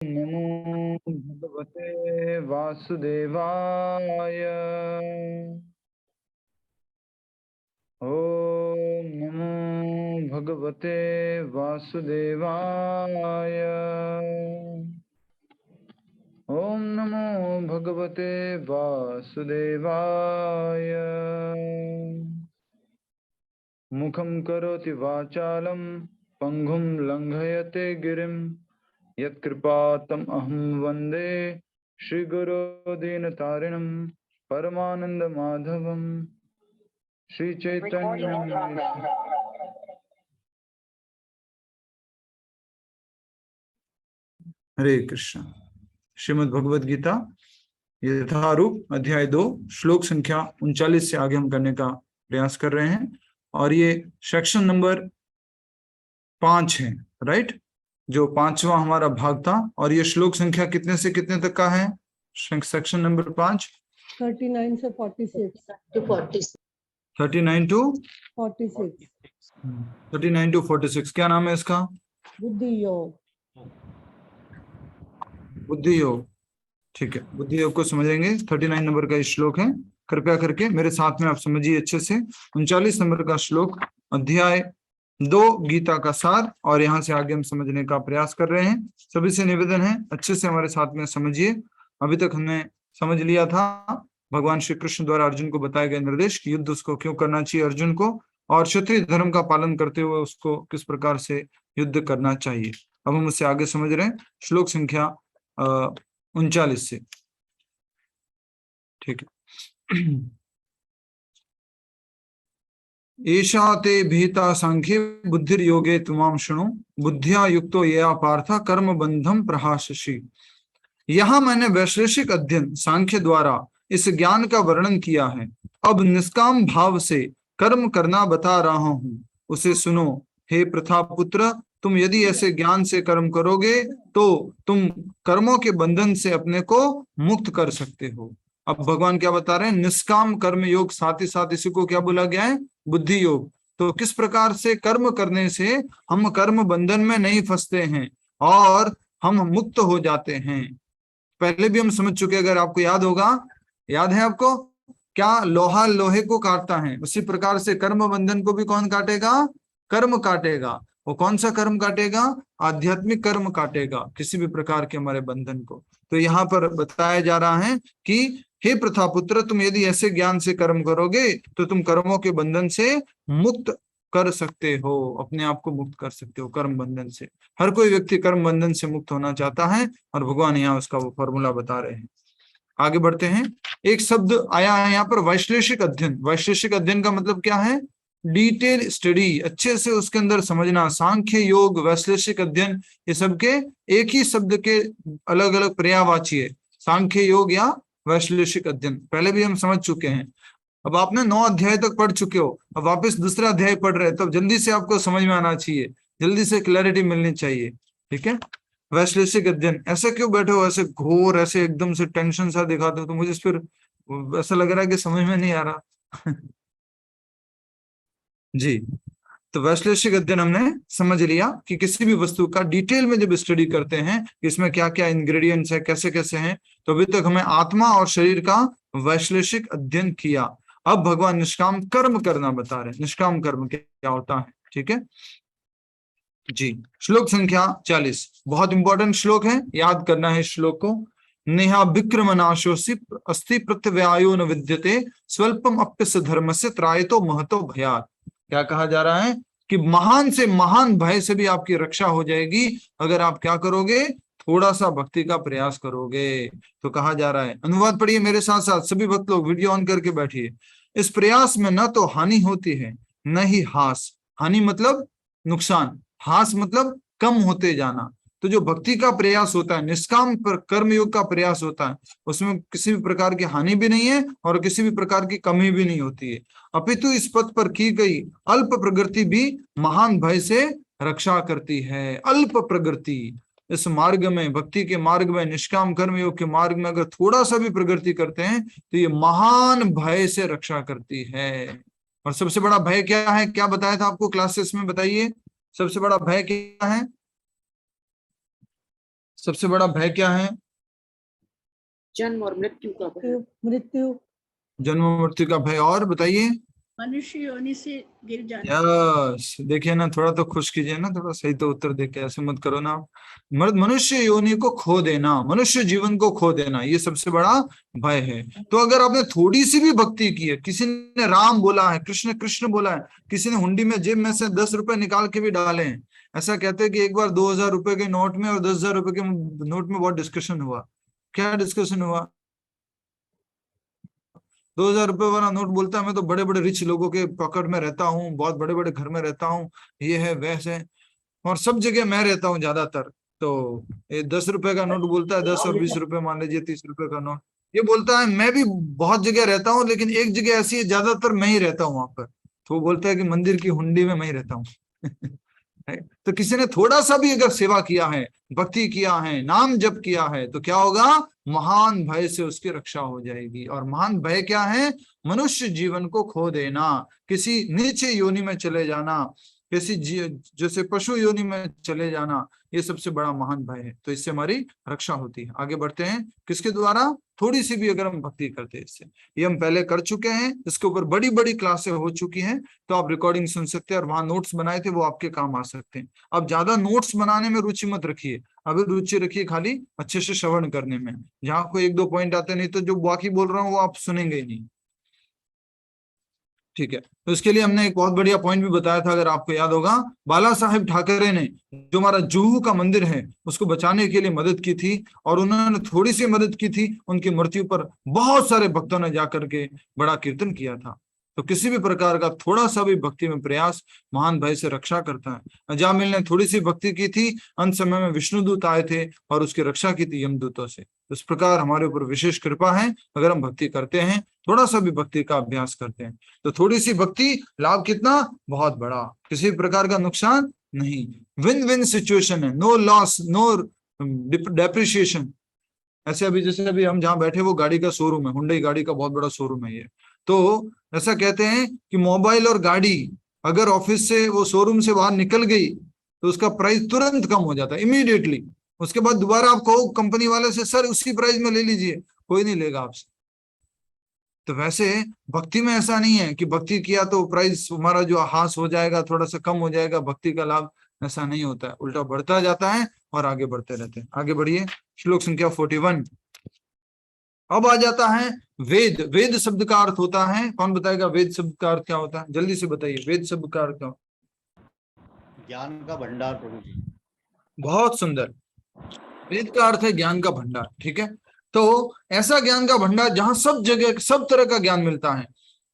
नमो भगवते वासुदेवाय। ओम नमो भगवते वासुदेवाय। ओम नमो भगवते वासुदेवाय। मुखं करोति वाचालं पंगुं लंघयते गिरिं यत्कृपातम् अहं वन्दे श्रीगुरो दीनतारिणं परमानंद माधवं श्री चैतन्य। हरे कृष्ण। श्रीमद् भगवद गीता यथारूप अध्याय 2 श्लोक संख्या 39 से आगे हम करने का प्रयास कर रहे हैं और ये सेक्शन नंबर 5 है, राइट, जो 5वां हमारा भाग था। और ये श्लोक संख्या कितने से कितने तक का है? सेक्शन नंबर 5 39 से 46 to 46 39 टू 46 39 टू 46। क्या नाम है इसका? बुद्धि योग। बुद्धि योग, ठीक है। बुद्धि योग को समझेंगे। 39 नंबर का श्लोक है। कृपया करके मेरे साथ में आप समझिए अच्छे से। 39 नंबर का श्लोक, अध्याय 2 गीता का सार, और यहाँ से आगे हम समझने का प्रयास कर रहे हैं। सभी से निवेदन है अच्छे से हमारे साथ में समझिए। अभी तक हमने समझ लिया था भगवान श्री कृष्ण द्वारा अर्जुन को बताए गए निर्देश कि युद्ध उसको क्यों करना चाहिए अर्जुन को, और क्षत्रिय धर्म का पालन करते हुए उसको किस प्रकार से युद्ध करना चाहिए। अब हम उससे आगे समझ रहे हैं श्लोक संख्या 39 से, ठीक है। एषा ते भीता सांख्ये बुद्धिर्योगे तुमाम शृणु बुद्धिया युक्तो यया पार्थ कर्म बंधम प्रहाससि। यहाँ मैंने वैशेषिक अध्ययन सांख्य द्वारा इस ज्ञान का वर्णन किया है। अब निष्काम भाव से कर्म करना बता रहा हूँ, उसे सुनो। हे प्रथा पुत्र, तुम यदि ऐसे ज्ञान से कर्म करोगे तो तुम कर्मों के बंधन से अपने को मुक्त कर सकते हो। अब भगवान क्या बता रहे हैं? निष्काम कर्म योग, साथ ही साथ इसी को क्या बोला गया है? बुद्धि योग। तो किस प्रकार से कर्म करने से हम कर्म बंधन में नहीं फंसते हैं और हम मुक्त हो जाते हैं, पहले भी हम समझ चुके। अगर आपको याद होगा, याद है आपको, क्या लोहा लोहे को काटता है, उसी प्रकार से कर्म बंधन को भी कौन काटेगा? कर्म काटेगा। वो कौन सा कर्म काटेगा? आध्यात्मिक कर्म काटेगा, किसी भी प्रकार के हमारे बंधन को। तो यहाँ पर बताया जा रहा है कि हे प्रथा पुत्र, तुम यदि ऐसे ज्ञान से कर्म करोगे तो तुम कर्मों के बंधन से मुक्त कर सकते हो, अपने आप को मुक्त कर सकते हो कर्म बंधन से। हर कोई व्यक्ति कर्म बंधन से मुक्त होना चाहता है और भगवान यहाँ उसका वो फॉर्मूला बता रहे हैं। आगे बढ़ते हैं। एक शब्द आया है यहाँ पर, वैश्लेषिक अध्ययन। वैश्लेषिक अध्ययन का मतलब क्या है? डिटेल स्टडी, अच्छे से उसके अंदर समझना। सांख्य योग, वैश्लेषिक अध्ययन, ये सबके एक ही शब्द के अलग अलग पर्यायवाची है, सांख्य योग या वैश्लेषिक अध्ययन। पहले भी हम समझ चुके हैं। अब आपने 9 अध्याय तक पढ़ चुके हो, अब वापस दूसरा अध्याय पढ़ रहे हैं, तो जल्दी से आपको समझ में आना चाहिए, जल्दी से क्लैरिटी मिलनी चाहिए, ठीक है। वैश्लेषिक अध्ययन, ऐसे क्यों बैठे हो ऐसे घोर, ऐसे एकदम से टेंशन सा दिखाते हो? तो मुझे फिर ऐसा लग रहा है कि समझ में नहीं आ रहा। जी, तो वैश्लेषिक अध्ययन हमने समझ लिया कि किसी भी वस्तु का डिटेल में जब स्टडी करते हैं कि इसमें क्या क्या इंग्रेडिएंट्स है, कैसे कैसे हैं, तो अभी तक हमें आत्मा और शरीर का वैश्लेषिक अध्ययन किया। अब भगवान निष्काम कर्म करना बता रहे हैं। निष्काम कर्म क्या होता है, ठीक है जी। श्लोक संख्या 40 बहुत इंपॉर्टेंट श्लोक है, याद करना है इस श्लोक को। नेहा विक्रम नाशोसि अस्थि प्रत्यवायो न विद्यते स्वल्पम अप्यस्य धर्म से त्रायतो महतो भयात्। क्या कहा जा रहा है कि महान से महान भय से भी आपकी रक्षा हो जाएगी अगर आप क्या करोगे? थोड़ा सा भक्ति का प्रयास करोगे। तो कहा जा रहा है, अनुवाद पढ़िए मेरे साथ साथ, सभी भक्त लोग वीडियो ऑन करके बैठिए। इस प्रयास में न तो हानि होती है न ही हास। हानि मतलब नुकसान, हास मतलब कम होते जाना। तो जो भक्ति का प्रयास होता है, निष्काम कर्म योग का प्रयास होता है, उसमें किसी भी प्रकार की हानि भी नहीं है और किसी भी प्रकार की कमी भी नहीं होती है। अपितु इस पथ पर की गई अल्प प्रगति भी महान भय से रक्षा करती है। अल्प प्रगति, इस मार्ग में, भक्ति के मार्ग में, निष्काम कर्म योग के मार्ग में अगर थोड़ा सा भी प्रगति करते हैं तो ये महान भय से रक्षा करती है। और सबसे बड़ा भय क्या है? क्या बताया था आपको क्लासेस में? बताइए, सबसे बड़ा भय क्या है? सबसे बड़ा भय क्या है? जन्म और मृत्यु का भय। मृत्यु। जन्म मृत्यु का भय। और बताइए। मनुष्य योनि से गिर जाना। यस, देखिए ना, थोड़ा तो खुश कीजिए ना, थोड़ा सही तो उत्तर देके ऐसे मत करो ना। मनुष्य योनि को खो देना, मनुष्य जीवन को खो देना, ये सबसे बड़ा भय है। तो अगर आपने थोड़ी सी भी भक्ति की है, किसी ने राम बोला है, कृष्ण कृष्ण बोला है, किसी ने हुंडी में जेब में से 10 रुपए निकाल के भी डाले हैं। ऐसा कहते हैं कि एक बार 2000 रुपए के नोट में और 10,000 रुपए के नोट में बहुत डिस्कशन हुआ। क्या डिस्कशन हुआ? 2000 रुपए वाला नोट बोलता है मैं तो बड़े बड़े रिच लोगों के पॉकेट में रहता हूँ, बहुत बड़े बड़े घर में रहता हूँ, ये है वैसे, और सब जगह मैं रहता हूँ ज्यादातर। तो ये 10 रुपए का नोट बोलता है, 10 और 20 रुपए मान लीजिए, 30 रुपए का नोट, ये बोलता है मैं भी बहुत जगह रहता हूँ लेकिन एक जगह ऐसी है ज्यादातर मैं ही रहता हूँ वहां पर। तो वो बोलता है कि मंदिर की हुंडी में मैं ही रहता हूँ। तो किसी ने थोड़ा सा भी अगर सेवा किया है, भक्ति किया है, नाम जप किया है, तो क्या होगा? महान भय से उसकी रक्षा हो जाएगी। और महान भय क्या है? मनुष्य जीवन को खो देना, किसी नीचे योनि में चले जाना, किसी जैसे पशु योनि में चले जाना, ये सबसे बड़ा महान भय है। तो इससे हमारी रक्षा होती है। आगे बढ़ते हैं, किसके द्वारा? थोड़ी सी भी अगर हम भक्ति करते हैं इससे। ये हम पहले कर चुके हैं, इसके ऊपर बड़ी बड़ी क्लासें हो चुकी हैं, तो आप रिकॉर्डिंग सुन सकते हैं, और वहां नोट्स बनाए थे वो आपके काम आ सकते हैं। अब ज्यादा नोट्स बनाने में रुचि मत रखिए, अभी रुचि रखिए खाली अच्छे से श्रवण करने में। जहां कोई एक दो पॉइंट आते नहीं तो जो बाकी बोल रहा हूँ वो आप सुनेंगे ही नहीं। ठीक है, तो इसके लिए हमने एक बहुत बढ़िया पॉइंट भी बताया था, अगर आपको याद होगा, बाला साहेब ठाकरे ने जो हमारा जुहू का मंदिर है उसको बचाने के लिए मदद की थी, और उन्होंने थोड़ी सी मदद की थी, उनकी मृत्यु पर बहुत सारे भक्तों ने जाकर के बड़ा कीर्तन किया था। तो किसी भी प्रकार का थोड़ा सा भी भक्ति में प्रयास महान भय से रक्षा करता है। अजामिल ने थोड़ी सी भक्ति की थी, अंत समय में विष्णुदूत आए थे और उसकी रक्षा की थी यमदूतों से। इस प्रकार हमारे ऊपर विशेष कृपा है अगर हम भक्ति करते हैं, थोड़ा सा भी भक्ति का अभ्यास करते हैं। तो थोड़ी सी भक्ति, लाभ कितना? बहुत बड़ा, किसी प्रकार का नुकसान नहीं, विन विन सिचुएशन है, नो लॉस, नो डेप्रिसिएशन। ऐसे अभी जैसे अभी हम जहाँ बैठे वो गाड़ी का शोरूम है, हुंडई गाड़ी का बहुत बड़ा शोरूम है ये। तो ऐसा कहते हैं कि मोबाइल और गाड़ी अगर ऑफिस से वो शोरूम से बाहर निकल गई तो उसका प्राइस तुरंत कम हो जाता है, इमीडिएटली। उसके बाद दोबारा आप कहो कंपनी वाले से सर उसी प्राइस में ले लीजिए, कोई नहीं लेगा आपसे। तो वैसे भक्ति में ऐसा नहीं है कि भक्ति किया तो प्राइस हमारा जो हास हो जाएगा, थोड़ा सा कम हो जाएगा, भक्ति का लाभ ऐसा नहीं होता है, उल्टा बढ़ता जाता है और आगे बढ़ते रहते हैं। आगे बढ़िए, श्लोक संख्या 41। अब आ जाता है वेद। वेद शब्द का अर्थ होता है, कौन बताएगा वेद शब्द का अर्थ क्या होता है? जल्दी से बताइए, वेद शब्द का अर्थ क्या? ज्ञान का भंडार प्रभु जी। बहुत सुंदर, वेद का अर्थ है ज्ञान का भंडार। ठीक है, तो ऐसा ज्ञान का भंडार जहां सब जगह सब तरह का ज्ञान मिलता है।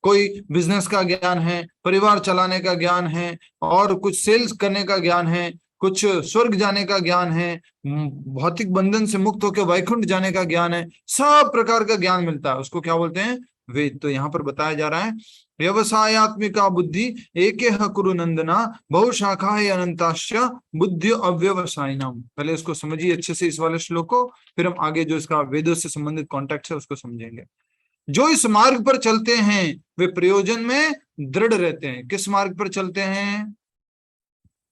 कोई बिजनेस का ज्ञान है, परिवार चलाने का ज्ञान है, और कुछ सेल्स करने का ज्ञान है, कुछ स्वर्ग जाने का ज्ञान है, भौतिक बंधन से मुक्त होकर वैकुंठ जाने का ज्ञान है, सब प्रकार का ज्ञान मिलता है, उसको क्या बोलते हैं? वेद। तो यहाँ पर बताया जा रहा है व्यवसायत्मिका बुद्धि एकेह कुरु नंदना बहुशाखा अनंताश्च बुद्धि अव्यवसायिनाम। पहले इसको समझिए अच्छे से, इस वाले श्लोक को, फिर हम आगे जो इसका वेदों से संबंधित कॉन्टेक्ट है उसको समझेंगे। जो इस मार्ग पर चलते हैं वे प्रयोजन में दृढ़ रहते हैं। किस मार्ग पर चलते हैं?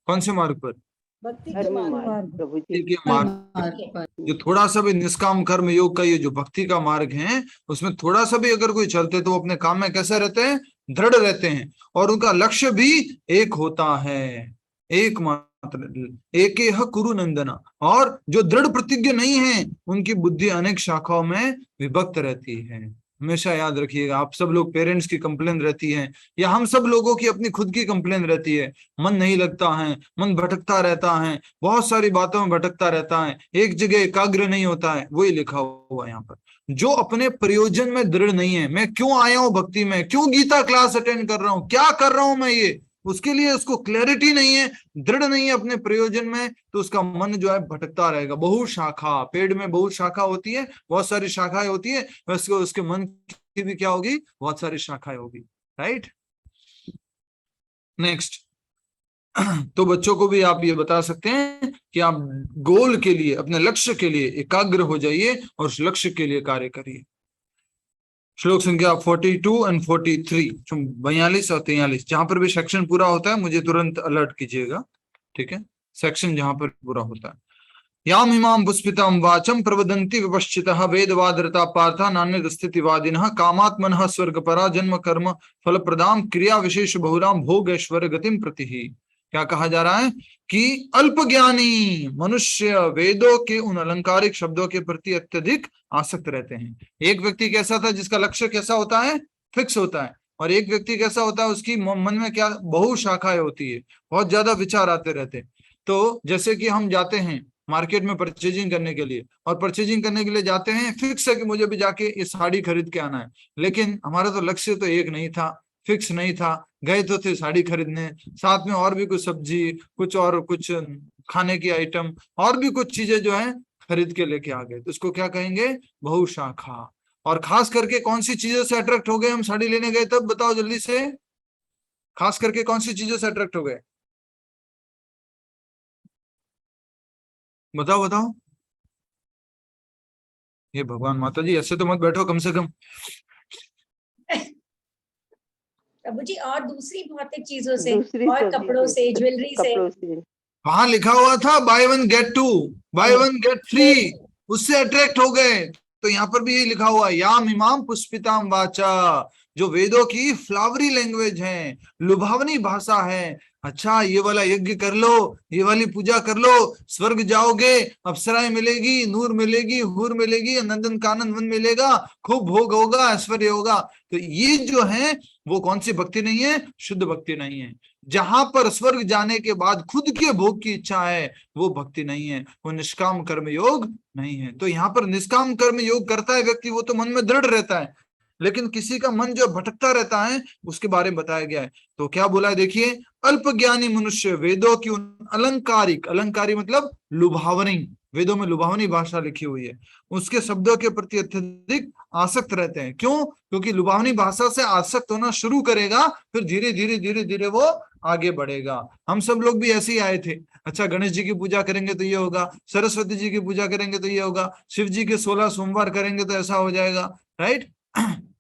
कौन से मार्ग पर? भक्ति के मार्ग। प्रभु जी। के मार्ग। जो थोड़ा सा भी निष्काम कर्म योग का ये जो भक्ति का मार्ग है उसमें थोड़ा सा भी अगर कोई चलते तो वो अपने काम में कैसे रहते हैं? दृढ़ रहते हैं, और उनका लक्ष्य भी एक होता है, एकमात्र, एकेह कुरु नंदना। और जो दृढ़ प्रतिज्ञ नहीं है उनकी बुद्धि अनेक शाखाओं में विभक्त रहती है। हमेशा याद रखिएगा, आप सब लोग पेरेंट्स की कंप्लेन रहती है, या हम सब लोगों की अपनी खुद की कंप्लेन रहती है, मन नहीं लगता है, मन भटकता रहता है, बहुत सारी बातों में भटकता रहता है, एक जगह एकाग्र नहीं होता है। वही लिखा हुआ है यहाँ पर, जो अपने प्रयोजन में दृढ़ नहीं है। मैं क्यों आया हूं भक्ति में, क्यों गीता क्लास अटेंड कर रहा हूं, क्या कर रहा हूं मैं, ये उसके लिए उसको क्लैरिटी नहीं है, दृढ़ नहीं है अपने प्रयोजन में, तो उसका मन जो है भटकता रहेगा। बहु शाखा, पेड़ में बहुत शाखा होती है, बहुत सारी शाखाएं होती है, वैसे उसके मन की भी क्या होगी? बहुत सारी शाखाएं होगी। Right, next. तो बच्चों को भी आप ये बता सकते हैं कि आप गोल के लिए, अपने लक्ष्य के लिए एकाग्र हो जाइए और उस लक्ष्य के लिए कार्य करिए। श्लोक संख्या 42 एंड 43, 42 और 43, जहां पर भी सेक्शन पूरा होता है मुझे तुरंत अलर्ट कीजिएगा। ठीक है, सेक्शन जहां पर पूरा होता है। याम इमाम पुष्पिताम वाचम प्रवदन्ति विपश्चितः वेदवादरता पार्था नान्यदस्तिवादिनः कामात्मनः स्वर्गपरा जन्म कर्म फल प्रदाम क्रिया विशेष बहुराम भोग ऐश्वर्य गतिम प्रति ही। क्या कहा जा रहा है कि अल्पज्ञानी मनुष्य वेदों के उन अलंकारिक शब्दों के प्रति अत्यधिक आसक्त रहते हैं। एक व्यक्ति कैसा था जिसका लक्ष्य कैसा होता है, फिक्स होता है, और एक व्यक्ति कैसा होता है उसकी मन में क्या बहु शाखाएं होती है, बहुत ज्यादा विचार आते रहते हैं। तो जैसे कि हम जाते हैं मार्केट में परचेजिंग करने के लिए, और परचेजिंग करने के लिए जाते हैं, फिक्स है कि मुझे भी जाके ये साड़ी खरीद के आना है, लेकिन हमारा तो लक्ष्य तो एक नहीं था, फिक्स नहीं था, गए तो थे साड़ी खरीदने, साथ में और भी कुछ सब्जी, कुछ और कुछ खाने की आइटम, और भी कुछ चीजें जो है खरीद के लेके आ गए, तो उसको क्या कहेंगे, बहुशाखा। और खास करके कौन सी चीजों से अट्रैक्ट हो गए हम साड़ी लेने गए तब, बताओ जल्दी से, खास करके कौन सी चीजों से अट्रैक्ट हो गए, बताओ बताओ। ये भगवान माता जी ऐसे तो मत बैठो कम से कम। प्रभु जी, और दूसरी भौतिक चीजों से, दूसरी और सब्जी कपड़ों से, ज्वेलरी से। कपड़ों से। वहां लिखा हुआ था buy one get two, buy one get free, उससे अट्रैक्ट हो गए। तो यहाँ पर भी यही लिखा हुआ है, याम इमाम पुष्पिताम वाचा, जो वेदों की फ्लावरी लैंग्वेज है, लुभावनी भाषा है। अच्छा, ये वाला यज्ञ कर लो, ये वाली पूजा कर लो, स्वर्ग जाओगे, अप्सराएं मिलेगी, नूर मिलेगी, हूर मिलेगी, नंदन कानन वन मिलेगा, खूब भोग होगा, ऐश्वर्य होगा। तो ये जो है वो कौन सी भक्ति नहीं है, शुद्ध भक्ति नहीं है। जहां पर स्वर्ग जाने के बाद खुद के भोग की इच्छा है, वो भक्ति नहीं है, वो निष्काम कर्म योग नहीं है। तो यहाँ पर निष्काम कर्म योग करता है व्यक्ति, वो तो मन में दृढ़ रहता है, लेकिन किसी का मन जो भटकता रहता है उसके बारे में बताया गया है। तो क्या बोला है देखिए, अल्पज्ञानी मनुष्य वेदों की अलंकारिक, अलंकारी मतलब लुभावनी, वेदों में लुभावनी भाषा लिखी हुई है, उसके शब्दों के प्रति अत्यधिक आसक्त रहते हैं। क्यों? क्योंकि लुभावनी भाषा से आसक्त होना शुरू करेगा, फिर धीरे धीरे धीरे धीरे वो आगे बढ़ेगा। हम सब लोग भी ऐसे ही आए थे। अच्छा, गणेश जी की पूजा करेंगे तो ये होगा, सरस्वती जी की पूजा करेंगे तो ये होगा, शिव जी के 16 सोमवार करेंगे तो ऐसा हो जाएगा, राइट।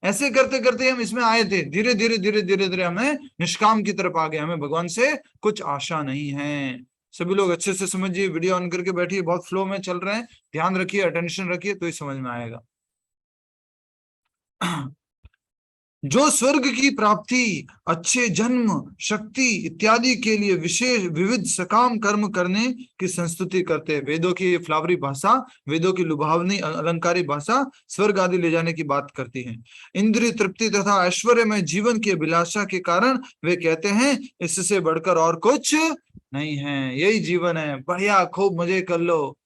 ऐसे करते करते हम इसमें आए थे, धीरे धीरे धीरे धीरे धीरे हमें निष्काम की तरफ आ गए, हमें भगवान से कुछ आशा नहीं है। सभी लोग अच्छे से समझिए, वीडियो ऑन करके बैठिए, बहुत फ्लो में चल रहे हैं, ध्यान रखिए, अटेंशन रखिए, तो ही समझ में आएगा। जो स्वर्ग की प्राप्ति, अच्छे जन्म, शक्ति इत्यादि के लिए विशेष विविध सकाम कर्म करने की संस्तुति करते हैं। वेदों की फ्लावरी भाषा, वेदों की लुभावनी अलंकारी भाषा स्वर्ग आदि ले जाने की बात करती है। इंद्रिय तृप्ति तथा ऐश्वर्य में जीवन की अभिलाषा के कारण वे कहते हैं इससे बढ़कर और कुछ नहीं है, यही जीवन है, बढ़िया खूब मजे कर लो।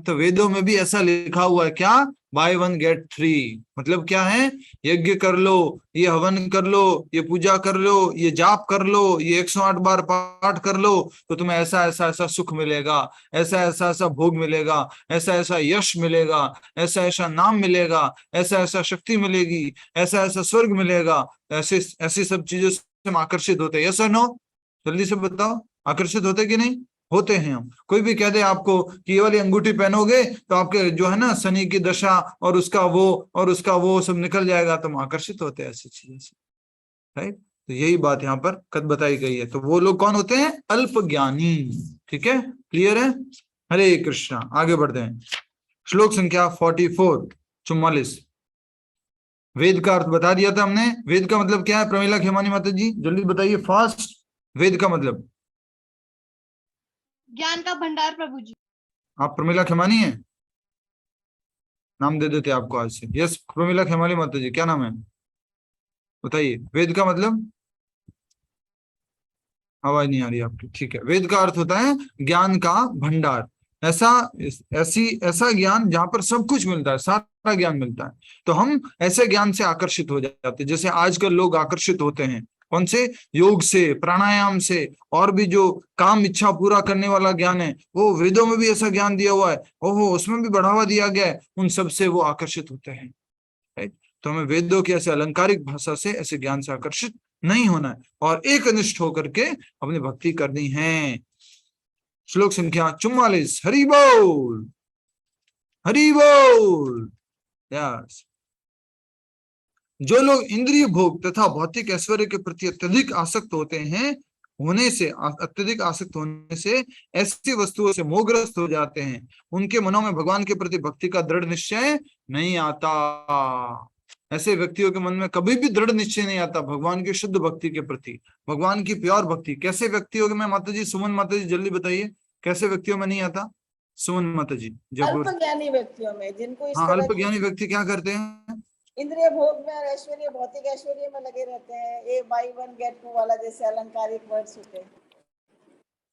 तो वेदों में भी ऐसा लिखा हुआ है, क्या, बाय वन गेट थ्री, मतलब क्या है, यज्ञ कर लो, ये हवन कर लो, ये पूजा कर लो, ये जाप कर लो, ये 108 बार पाठ कर लो, तो तुम्हें ऐसा ऐसा ऐसा सुख मिलेगा, ऐसा ऐसा ऐसा भोग मिलेगा, ऐसा ऐसा यश मिलेगा, ऐसा ऐसा नाम मिलेगा, ऐसा ऐसा शक्ति मिलेगी, ऐसा ऐसा स्वर्ग मिलेगा। ऐसे ऐसी सब चीजों से हम आकर्षित होते हैं, यस नो? जल्दी से बताओ, आकर्षित होते कि नहीं होते हैं हम? कोई भी कह दे आपको कि ये वाली अंगूठी पहनोगे तो आपके जो है ना शनि की दशा और उसका वो सब निकल जाएगा, तो हम आकर्षित होते हैं ऐसी चीजों से, राइट। तो यही बात यहाँ पर कद बताई गई है। तो वो लोग कौन होते हैं, अल्प ज्ञानी। ठीक है, क्लियर है? हरे कृष्णा, आगे बढ़ते हैं। श्लोक संख्या 44। वेद का अर्थ बता दिया था हमने। वेद का मतलब क्या है, प्रमिला खेमानी माता जी जल्दी बताइए फास्ट। वेद का मतलब ज्ञान का भंडार प्रभु जी। आप प्रमिला खेमानी है, नाम दे देते आपको आज से। यस, प्रमिला खेमानी माता जी, क्या नाम है बताइए। वेद का मतलब, आवाज नहीं आ रही आपकी, ठीक है। वेद का अर्थ होता है ज्ञान का भंडार, ऐसा ज्ञान जहां पर सब कुछ मिलता है, सारा ज्ञान मिलता है। तो हम ऐसे ज्ञान से आकर्षित हो जाते हैं, जैसे आजकल लोग आकर्षित होते हैं कौन से, योग से, प्राणायाम से, और भी जो काम इच्छा पूरा करने वाला ज्ञान है, वो वेदों में भी ऐसा ज्ञान दिया हुआ है, ओहो उसमें भी बढ़ावा दिया गया है, उन सब से वो आकर्षित होते हैं, राइट। तो हमें वेदों की ऐसे अलंकारिक भाषा से, ऐसे ज्ञान से आकर्षित नहीं होना है, और एक निष्ठ होकर के अपनी भक्ति करनी है। श्लोक संख्या 44। हरि बोल, हरि बोल। यस, जो लोग इंद्रिय भोग तथा भौतिक ऐश्वर्य के प्रति अत्यधिक आसक्त होते हैं, होने से, अत्यधिक आसक्त होने से ऐसी वस्तुओं से मोहग्रस्त हो जाते हैं, उनके मनों में भगवान के प्रति भक्ति का दृढ़ निश्चय नहीं आता। ऐसे व्यक्तियों के मन में कभी भी दृढ़ निश्चय नहीं आता भगवान की शुद्ध भक्ति के प्रति, भगवान की प्योर भक्ति। कैसे व्यक्तियों में माता जी, सुमन माता जी जल्दी बताइए, कैसे व्यक्तियों में नहीं आता? सुमन माता जी जयपुर। अल्पज्ञानी व्यक्तियों में, जिनको इस हाँ, तरह अल्पज्ञानी व्यक्ति क्या करते हैं? इंद्रिय भोग में और ऐश्वर्य, भौतिक ऐश्वर्य में लगे रहते हैं। ए बाई वन गेट टू वाला जैसे अलंकारिक वर्ड्स होते हैं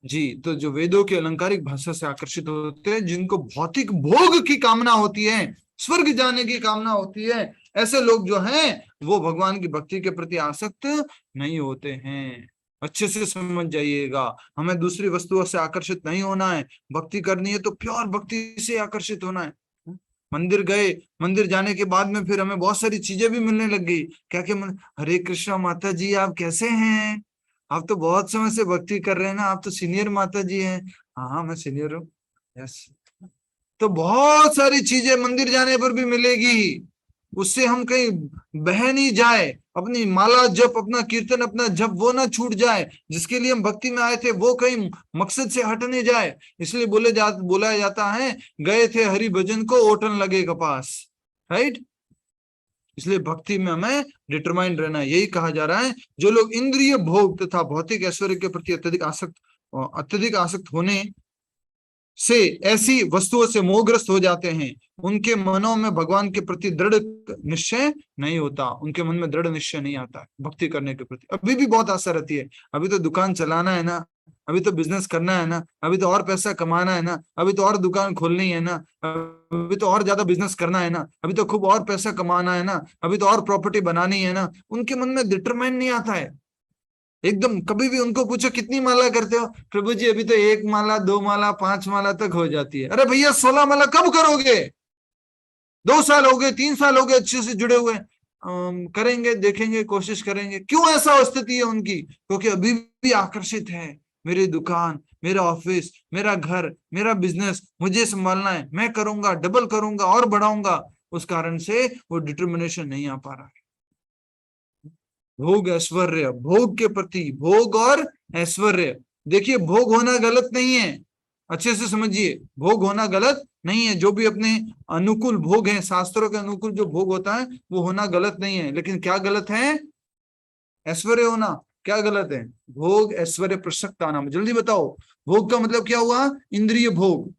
जी। तो जो वेदों की अलंकारिक भाषा से आकर्षित होते हैं, जिनको भौतिक भोग की कामना होती है, स्वर्ग जाने की कामना होती है, ऐसे लोग जो हैं वो भगवान की भक्ति के प्रति आसक्त नहीं होते हैं। अच्छे से समझ जाइएगा, हमें दूसरी वस्तुओं से आकर्षित नहीं होना है। भक्ति करनी है तो प्योर भक्ति से आकर्षित होना है। मंदिर गए, मंदिर जाने के बाद में फिर हमें बहुत सारी चीजें भी मिलने लग गई। क्या क्या हरे कृष्णा माता जी, आप कैसे हैं? आप तो बहुत समय से भक्ति कर रहे हैं ना, आप तो सीनियर माता जी हैं। हाँ हाँ, मैं सीनियर हूँ। यस। तो बहुत सारी चीजें मंदिर जाने पर भी मिलेगी, उससे हम कहीं बह नहीं जाए, अपनी माला जप, अपना कीर्तन, अपना जप वो ना छूट जाए, जिसके लिए हम भक्ति में आए थे वो कहीं मकसद से हट नहीं जाए। इसलिए बोला जाता है, गए थे हरि भजन को ओटन लगे कपास, राइट। इसलिए भक्ति में हमें डिटरमाइंड रहना है। यही कहा जा रहा है, जो लोग इंद्रिय भोग तथा भौतिक ऐश्वर्य के प्रति अत्यधिक आसक्त होने से ऐसी वस्तुओं से मोहग्रस्त हो जाते हैं, उनके मनों में भगवान के प्रति दृढ़ निश्चय नहीं होता, उनके मन में दृढ़ निश्चय नहीं आता भक्ति करने के प्रति। अभी भी बहुत आशा रहती है, अभी तो दुकान चलाना है ना, अभी तो बिजनेस करना है ना, अभी तो और पैसा कमाना है ना, अभी तो और दुकान खोलनी है ना, अभी तो और ज्यादा बिजनेस करना है ना, अभी तो खूब और पैसा कमाना है ना, अभी तो और प्रॉपर्टी बनानी है ना। उनके मन में डिटरमाइन नहीं आता है एकदम। कभी भी उनको पूछो कितनी माला करते हो? प्रभु जी अभी तो 1 माला, 2 माला, 5 माला तक हो जाती है। अरे भैया 16 माला कब करोगे? 2 साल हो गए, 3 साल हो गए अच्छे से जुड़े हुए। करेंगे, देखेंगे, कोशिश करेंगे। क्यों ऐसा स्थिति है उनकी? क्योंकि अभी भी आकर्षित है, मेरी दुकान, मेरा ऑफिस, मेरा घर, मेरा बिजनेस मुझे संभालना है, मैं करूंगा, डबल करूंगा और बढ़ाऊंगा। उस कारण से वो डिटर्मिनेशन नहीं आ पा रहा है। भोग ऐश्वर्य, भोग के प्रति, भोग और ऐश्वर्य। देखिए, भोग होना गलत नहीं है, अच्छे से समझिए, भोग होना गलत नहीं है। जो भी अपने अनुकूल भोग है, शास्त्रों के अनुकूल जो भोग होता है वो होना गलत नहीं है। लेकिन क्या गलत है? ऐश्वर्य होना क्या गलत है? भोग ऐश्वर्य प्रसक्ता नाम। जल्दी बताओ, भोग का मतलब क्या हुआ? इंद्रिय भोग।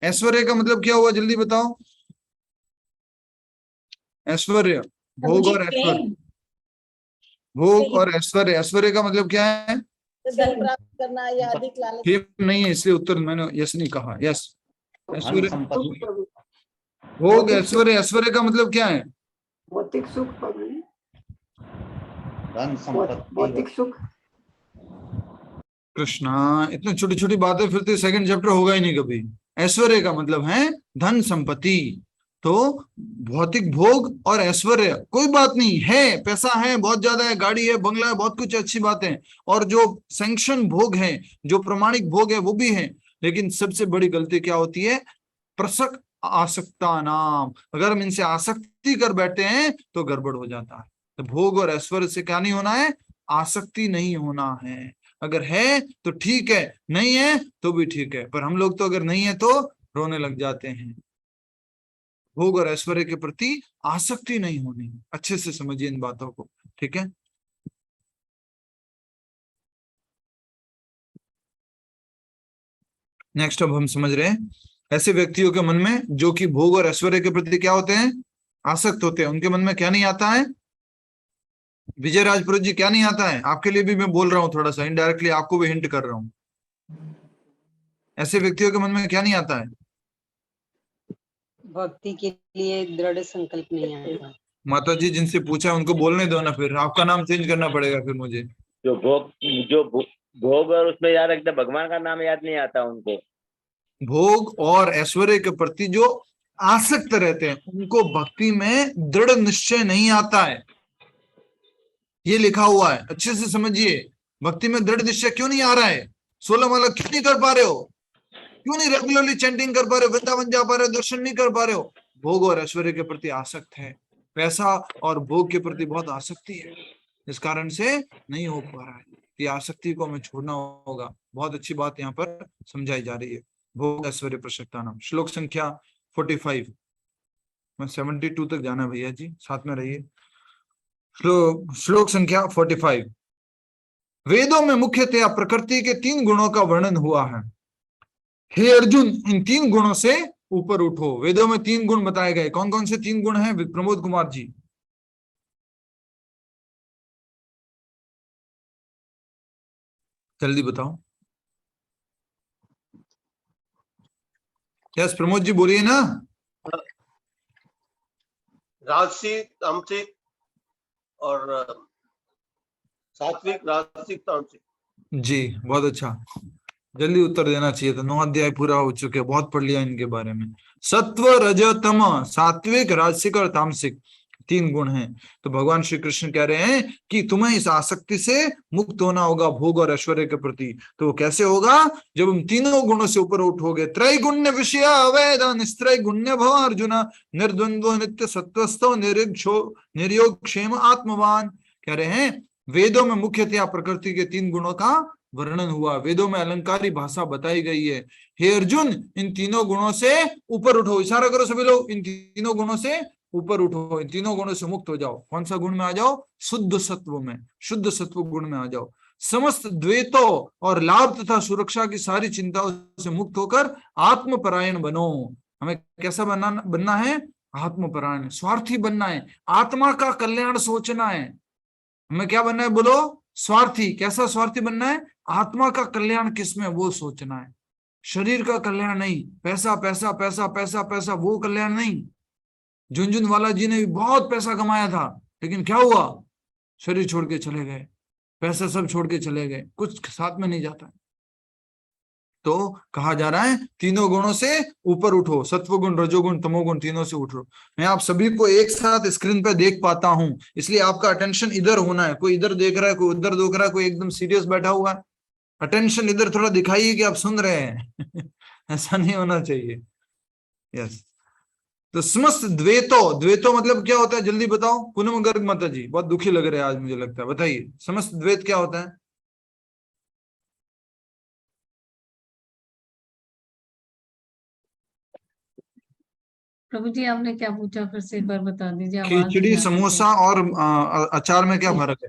ऐश्वर्य का मतलब क्या हुआ? जल्दी बताओ। ऐश्वर्य, भोग और ऐश्वर्य, भोग और ऐश्वर्य। ऐश्वर्य का मतलब क्या है? धन प्राप्त करना या अधिक लालच। ठीक नहीं है, इसलिए उत्तर मैंने यस नहीं कहा। यस, ऐश्वर्य, भोग, ऐश्वर्य। ऐश्वर्य का मतलब क्या है? भौतिक सुख, धन संपत्ति, भौतिक सुख। कृष्णा, इतनी छोटी छोटी बातें फिर तो सेकंड चैप्टर होगा ही नहीं कभी। ऐश्वर्य का मतलब है धन संपत्ति। तो भौतिक भोग और ऐश्वर्य कोई बात नहीं है, पैसा है, बहुत ज्यादा है, गाड़ी है, बंगला है, बहुत कुछ अच्छी बातें हैं। और जो सैंक्शन भोग है, जो प्रमाणिक भोग है वो भी है। लेकिन सबसे बड़ी गलती क्या होती है? प्रसक आसक्ता नाम। अगर हम इनसे आसक्ति कर बैठते हैं तो गड़बड़ हो जाता है। तो भोग और ऐश्वर्य से क्या नहीं होना है? आसक्ति नहीं होना है। अगर है तो ठीक है, नहीं है तो भी ठीक है। पर हम लोग तो अगर नहीं है तो रोने लग जाते हैं। भोग और ऐश्वर्य के प्रति आसक्ति नहीं होनी। अच्छे से समझिए इन बातों को, ठीक है। नेक्स्ट अब हम समझ रहे हैं, ऐसे व्यक्तियों के मन में जो कि भोग और ऐश्वर्य के प्रति क्या होते हैं? आसक्त होते हैं। उनके मन में क्या नहीं आता है? विजय राजपुरोहित जी, क्या नहीं आता है? आपके लिए भी मैं बोल रहा हूं, थोड़ा सा इनडायरेक्टली आपको भी हिंट कर रहा हूं। ऐसे व्यक्तियों के मन में क्या नहीं आता है? भक्ति के लिए दृढ़ संकल्प नहीं आता। माता जी जिनसे पूछा है उनको बोलने दो ना, फिर आपका नाम चेंज करना पड़ेगा फिर मुझे। जो भोग और उसमें याद रखते, भगवान का नाम याद नहीं आता उनको। भोग और ऐश्वर्य के प्रति जो आसक्त रहते हैं उनको भक्ति में दृढ़ निश्चय नहीं आता है, ये लिखा हुआ है। अच्छे से समझिए, भक्ति में दृढ़ निश्चय क्यों नहीं आ रहा है? 16 माला क्यों नहीं कर पा रहे हो? क्यों नहीं रेगुलरली चैंटिंग कर पा रहे हो? वृंदावन जा पा रहे हो? दर्शन नहीं कर पा रहे हो? भोग और ऐश्वर्य के प्रति आसक्त है, पैसा और भोग के प्रति बहुत आसक्ति है, इस कारण से नहीं हो पा रहा है। तो आसक्ति को हमें छोड़ना होगा। बहुत अच्छी बात यहाँ पर समझाई जा रही है। भोग ऐश्वर्य प्रशक्ता नाम। श्लोक संख्या 45। मैं 72 तक जाना भैया जी, साथ में रहिए। श्लोक संख्या 45। वेदों में मुख्यतया प्रकृति के 3 गुणों का वर्णन हुआ है। हे अर्जुन, इन 3 गुणों से ऊपर उठो। वेदों में 3 गुण बताए गए। कौन कौन से 3 गुण हैं? प्रमोद कुमार जी, जल्दी बताओ। यस प्रमोद जी बोलिए ना। राजसिक, तामसिक और सात्विक, राजसिक, तामसिक। जी बहुत अच्छा, जल्दी उत्तर देना चाहिए था। 9 अध्याय पूरा हो चुके, बहुत पढ़ लिया इनके बारे में। सत्व, रज, तम, सात्विक, राजसिक और तामसिक 3 गुण हैं। तो भगवान श्री कृष्ण कह रहे हैं कि तुम्हें इस आसक्ति से मुक्त होना होगा भोग और ऐश्वर्य के प्रति। तो वो कैसे होगा? जब हम 3 गुणों से ऊपर उठोगे। त्रैगुण्य विषय अवैध निस्त्रैगुण्य भव अर्जुन, निर्द्वंद्व नित्य सत्वस्थो निर्योग क्षेम आत्मवान। कह रहे हैं वेदों में मुख्यतया प्रकृति के 3 गुणों का वर्णन हुआ। वेदों में अलंकारी भाषा बताई गई है। हे अर्जुन, इन 3 गुणों से ऊपर उठो। इशारा करो सभी लोग, इन 3 गुणों से ऊपर उठो, इन 3 गुणों से मुक्त हो जाओ। कौन सा गुण में आ जाओ? शुद्ध सत्व में, शुद्ध सत्व गुण में आ जाओ। समस्त द्वैतों और लाभ तथा सुरक्षा की सारी चिंताओं से मुक्त होकर आत्मपरायण बनो। हमें कैसा बनना है? आत्मपरायण, स्वार्थी बनना है, आत्मा का कल्याण सोचना है। हमें क्या बनना है? बोलो, स्वार्थी। कैसा स्वार्थी बनना है? आत्मा का कल्याण किसमें, वो सोचना है। शरीर का कल्याण नहीं, पैसा पैसा पैसा पैसा पैसा, वो कल्याण नहीं। झुनझुनवाला जी ने भी बहुत पैसा कमाया था, लेकिन क्या हुआ? शरीर छोड़ के चले गए, पैसा सब छोड़ के चले गए, कुछ साथ में नहीं जाता। तो कहा जा रहा है 3 गुणों से ऊपर उठो। सत्वगुण, रजोगुण, तमोगुण, तीनों से उठो। मैं आप सभी को एक साथ स्क्रीन पे देख पाता हूं, इसलिए आपका अटेंशन इधर होना है। कोई इधर देख रहा है, कोई उधर देख रहा है, कोई एकदम सीरियस बैठा हुआ है। अटेंशन इधर थोड़ा दिखाइए कि आप सुन रहे हैं। ऐसा नहीं होना चाहिए। यस। तो समस्त द्वैतो, द्वैतो मतलब क्या होता है? जल्दी बताओ। पूनम गर्ग माता जी बहुत दुखी लग रहे हैं आज, मुझे लगता है। बताइए समस्त द्वैत क्या होता है? प्रभु जी आपने क्या पूछा? फिर से एक बार बता दीजिए, आवाज नहीं खिचड़ी, आ रही समोसा और अचार में क्या फर्क है?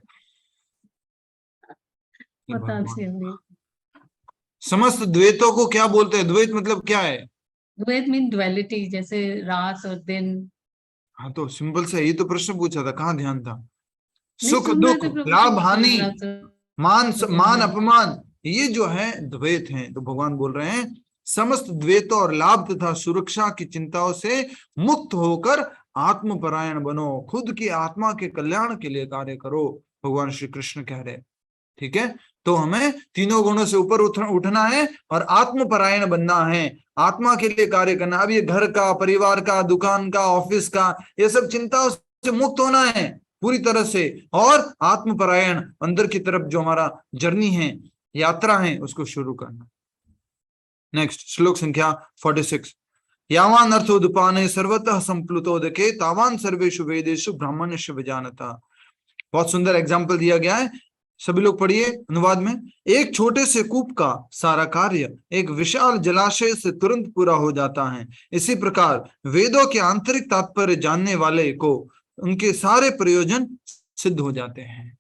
बता दीजिए। समस्त द्वैतों को क्या बोलते हैं? द्वैत मतलब क्या है? द्वैत मीन ड्युअलिटी, जैसे रात और दिन। हाँ तो सिंपल से यही तो प्रश्न पूछा था, कहाँ ध्यान था? नहीं सुख सुन रहे दुख, थे प्रभु जी, लाभ हानि, सुन रहा था। मान अपमान, ये जो है द्वैत हैं। तो भगवान बोल रहे हैं समस्त द्वैतों और लाभ तथा सुरक्षा की चिंताओं से मुक्त होकर आत्मपरायण बनो। खुद की आत्मा के कल्याण के लिए कार्य करो, भगवान श्री कृष्ण कह रहे हैं। ठीक है, तो हमें 3 गुणों से ऊपर उठना है और आत्मपरायण बनना है, आत्मा के लिए कार्य करना। अब ये घर का, परिवार का, दुकान का, ऑफिस का, ये सब चिंताओं से मुक्त होना है पूरी तरह से, और आत्मपरायण अंदर की तरफ जो हमारा जर्नी है, यात्रा है, उसको शुरू करना। नेक्स्ट श्लोक संख्या 46। यावान अर्थोदपाने सर्वतः संप्लुतोदके तावान सर्वेषु वेदेषु ब्राह्मण्यस्य विजानता। बहुत सुंदर एग्जाम्पल दिया गया है, सभी लोग पढ़िए अनुवाद में। एक छोटे से कूप का सारा कार्य एक विशाल जलाशय से तुरंत पूरा हो जाता है। इसी प्रकार वेदों के आंतरिक तात्पर्य जानने वाले को उनके सारे प्रयोजन सिद्ध हो जाते हैं।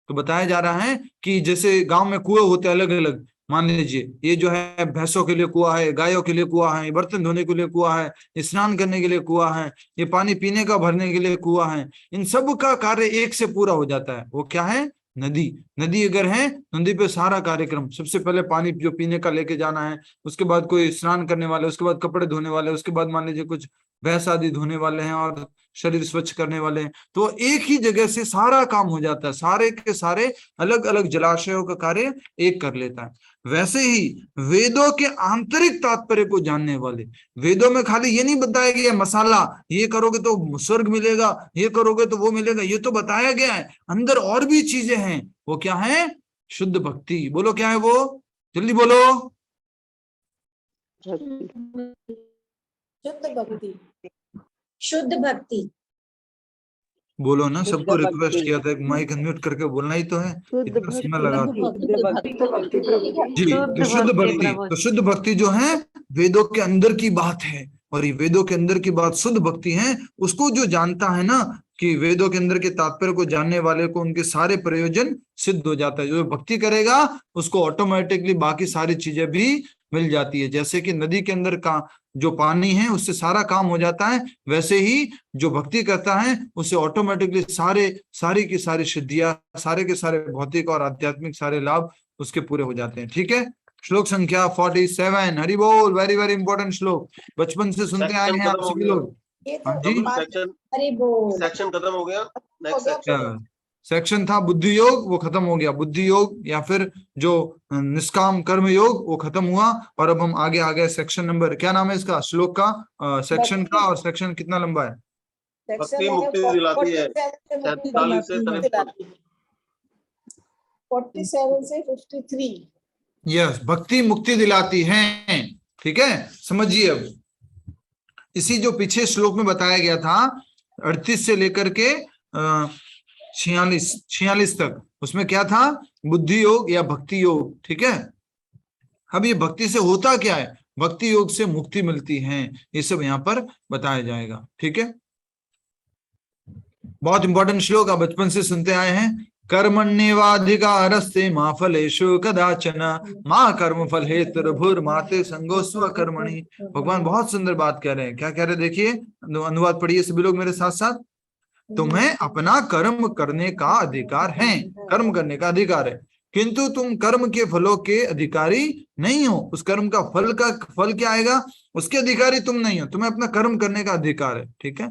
तो बताया जा रहा है कि जैसे गांव में कुएं होते हैं अलग अलग, मान लीजिए ये जो है भैंसों के लिए कुआं है, गायों के लिए कुआं है, बर्तन धोने के लिए कुआं है, स्नान करने के लिए कुआं है, ये पानी पीने का भरने के लिए कुआं है। इन सब का कार्य एक से पूरा हो जाता है। वो क्या है? नदी। नदी अगर है, नदी पे सारा कार्यक्रम, सबसे पहले पानी जो पीने का लेके जाना है, उसके बाद कोई स्नान करने वाले, उसके बाद कपड़े धोने वाले, उसके बाद मान लीजिए कुछ भैंस आदि धोने वाले हैं और शरीर स्वच्छ करने वाले हैं। तो एक ही जगह से सारा काम हो जाता है, सारे के सारे अलग अलग जलाशयों का कार्य एक कर लेता है। वैसे ही वेदों के आंतरिक तात्पर्य को जानने वाले, वेदों में खाली ये नहीं बताया गया मसाला, ये करोगे तो स्वर्ग मिलेगा, ये करोगे तो वो मिलेगा, ये तो बताया गया है। अंदर और भी चीजें हैं। वो क्या है? शुद्ध भक्ति। बोलो क्या है वो? जल्दी बोलो। शुद्ध भक्ति। शुद्ध भक्ति। बोलो ना, सबको शुद्ध रिक्वेस्ट भक्ति। किया था एक माइक अनम्यूट करके बोलना ही तो है, शुद्ध इतना समय भक्ति। लगा शुद्ध भक्ति जी। तो शुद्ध भक्ति, तो शुद्ध भक्ति जो है वेदों के अंदर की बात है, और ये वेदों के अंदर की बात शुद्ध भक्ति है। उसको जो जानता है ना, कि वेदों के अंदर के तात्पर्य को जानने वाले को उनके सारे प्रयोजन सिद्ध हो जाता है। जो भक्ति करेगा उसको ऑटोमेटिकली बाकी सारी चीजें भी मिल जाती है। जैसे कि नदी के अंदर का जो पानी है उससे सारा काम हो जाता है, वैसे ही जो भक्ति करता है उससे ऑटोमेटिकली सारी की सारी सिद्धियां, सारे के सारे भौतिक और आध्यात्मिक सारे लाभ उसके पूरे हो जाते हैं। ठीक है, श्लोक संख्या 47। हरि बोल, वेरी वेरी इंपॉर्टेंट श्लोक, बचपन से सुनते आए हैं आप सभी लोग। ये हाँ तो जी। सेक्शन अरे बोल। सेक्शन खत्म हो गया। नेक्स्ट हो गया। सेक्शन सेक्शन था बुद्धि योग, वो खत्म हो गया। बुद्धि योग या फिर जो निष्काम कर्म योग वो खत्म हुआ, और अब हम आगे आ गए सेक्शन नंबर, क्या नाम है इसका श्लोक का, सेक्शन का, और सेक्शन कितना लंबा है? भक्ति मुक्ति दिलाती है 47 से 53। 47 से 53। यस, भक्ति मुक्ति दिलाती है। ठीक है, समझिए अब इसी जो पीछे श्लोक में बताया गया था 38 से लेकर के 46 तक, उसमें क्या था? बुद्धि योग या भक्ति योग। ठीक है, अब ये भक्ति से होता क्या है, भक्ति योग से मुक्ति मिलती है, ये सब यहाँ पर बताया जाएगा। ठीक है, बहुत इंपॉर्टेंट श्लोक, आप बचपन से सुनते आए हैं। कर्मण्येवाधिकारस्ते मा फलेषु कदाचन मा कर्म फल हेतुर्भुर्माते संगो स्वकर्मणि। भगवान बहुत सुंदर बात कह रहे हैं। क्या कह रहे हैं? देखिए, अनुवाद पढ़िए सभी लोग मेरे साथ साथ। तुम्हें अपना कर्म करने का अधिकार है, कर्म करने का अधिकार है, किंतु तुम कर्म के फलों के अधिकारी नहीं हो। उस कर्म का फल क्या आएगा उसके अधिकारी तुम नहीं हो, तुम्हें अपना कर्म करने का अधिकार है। ठीक है,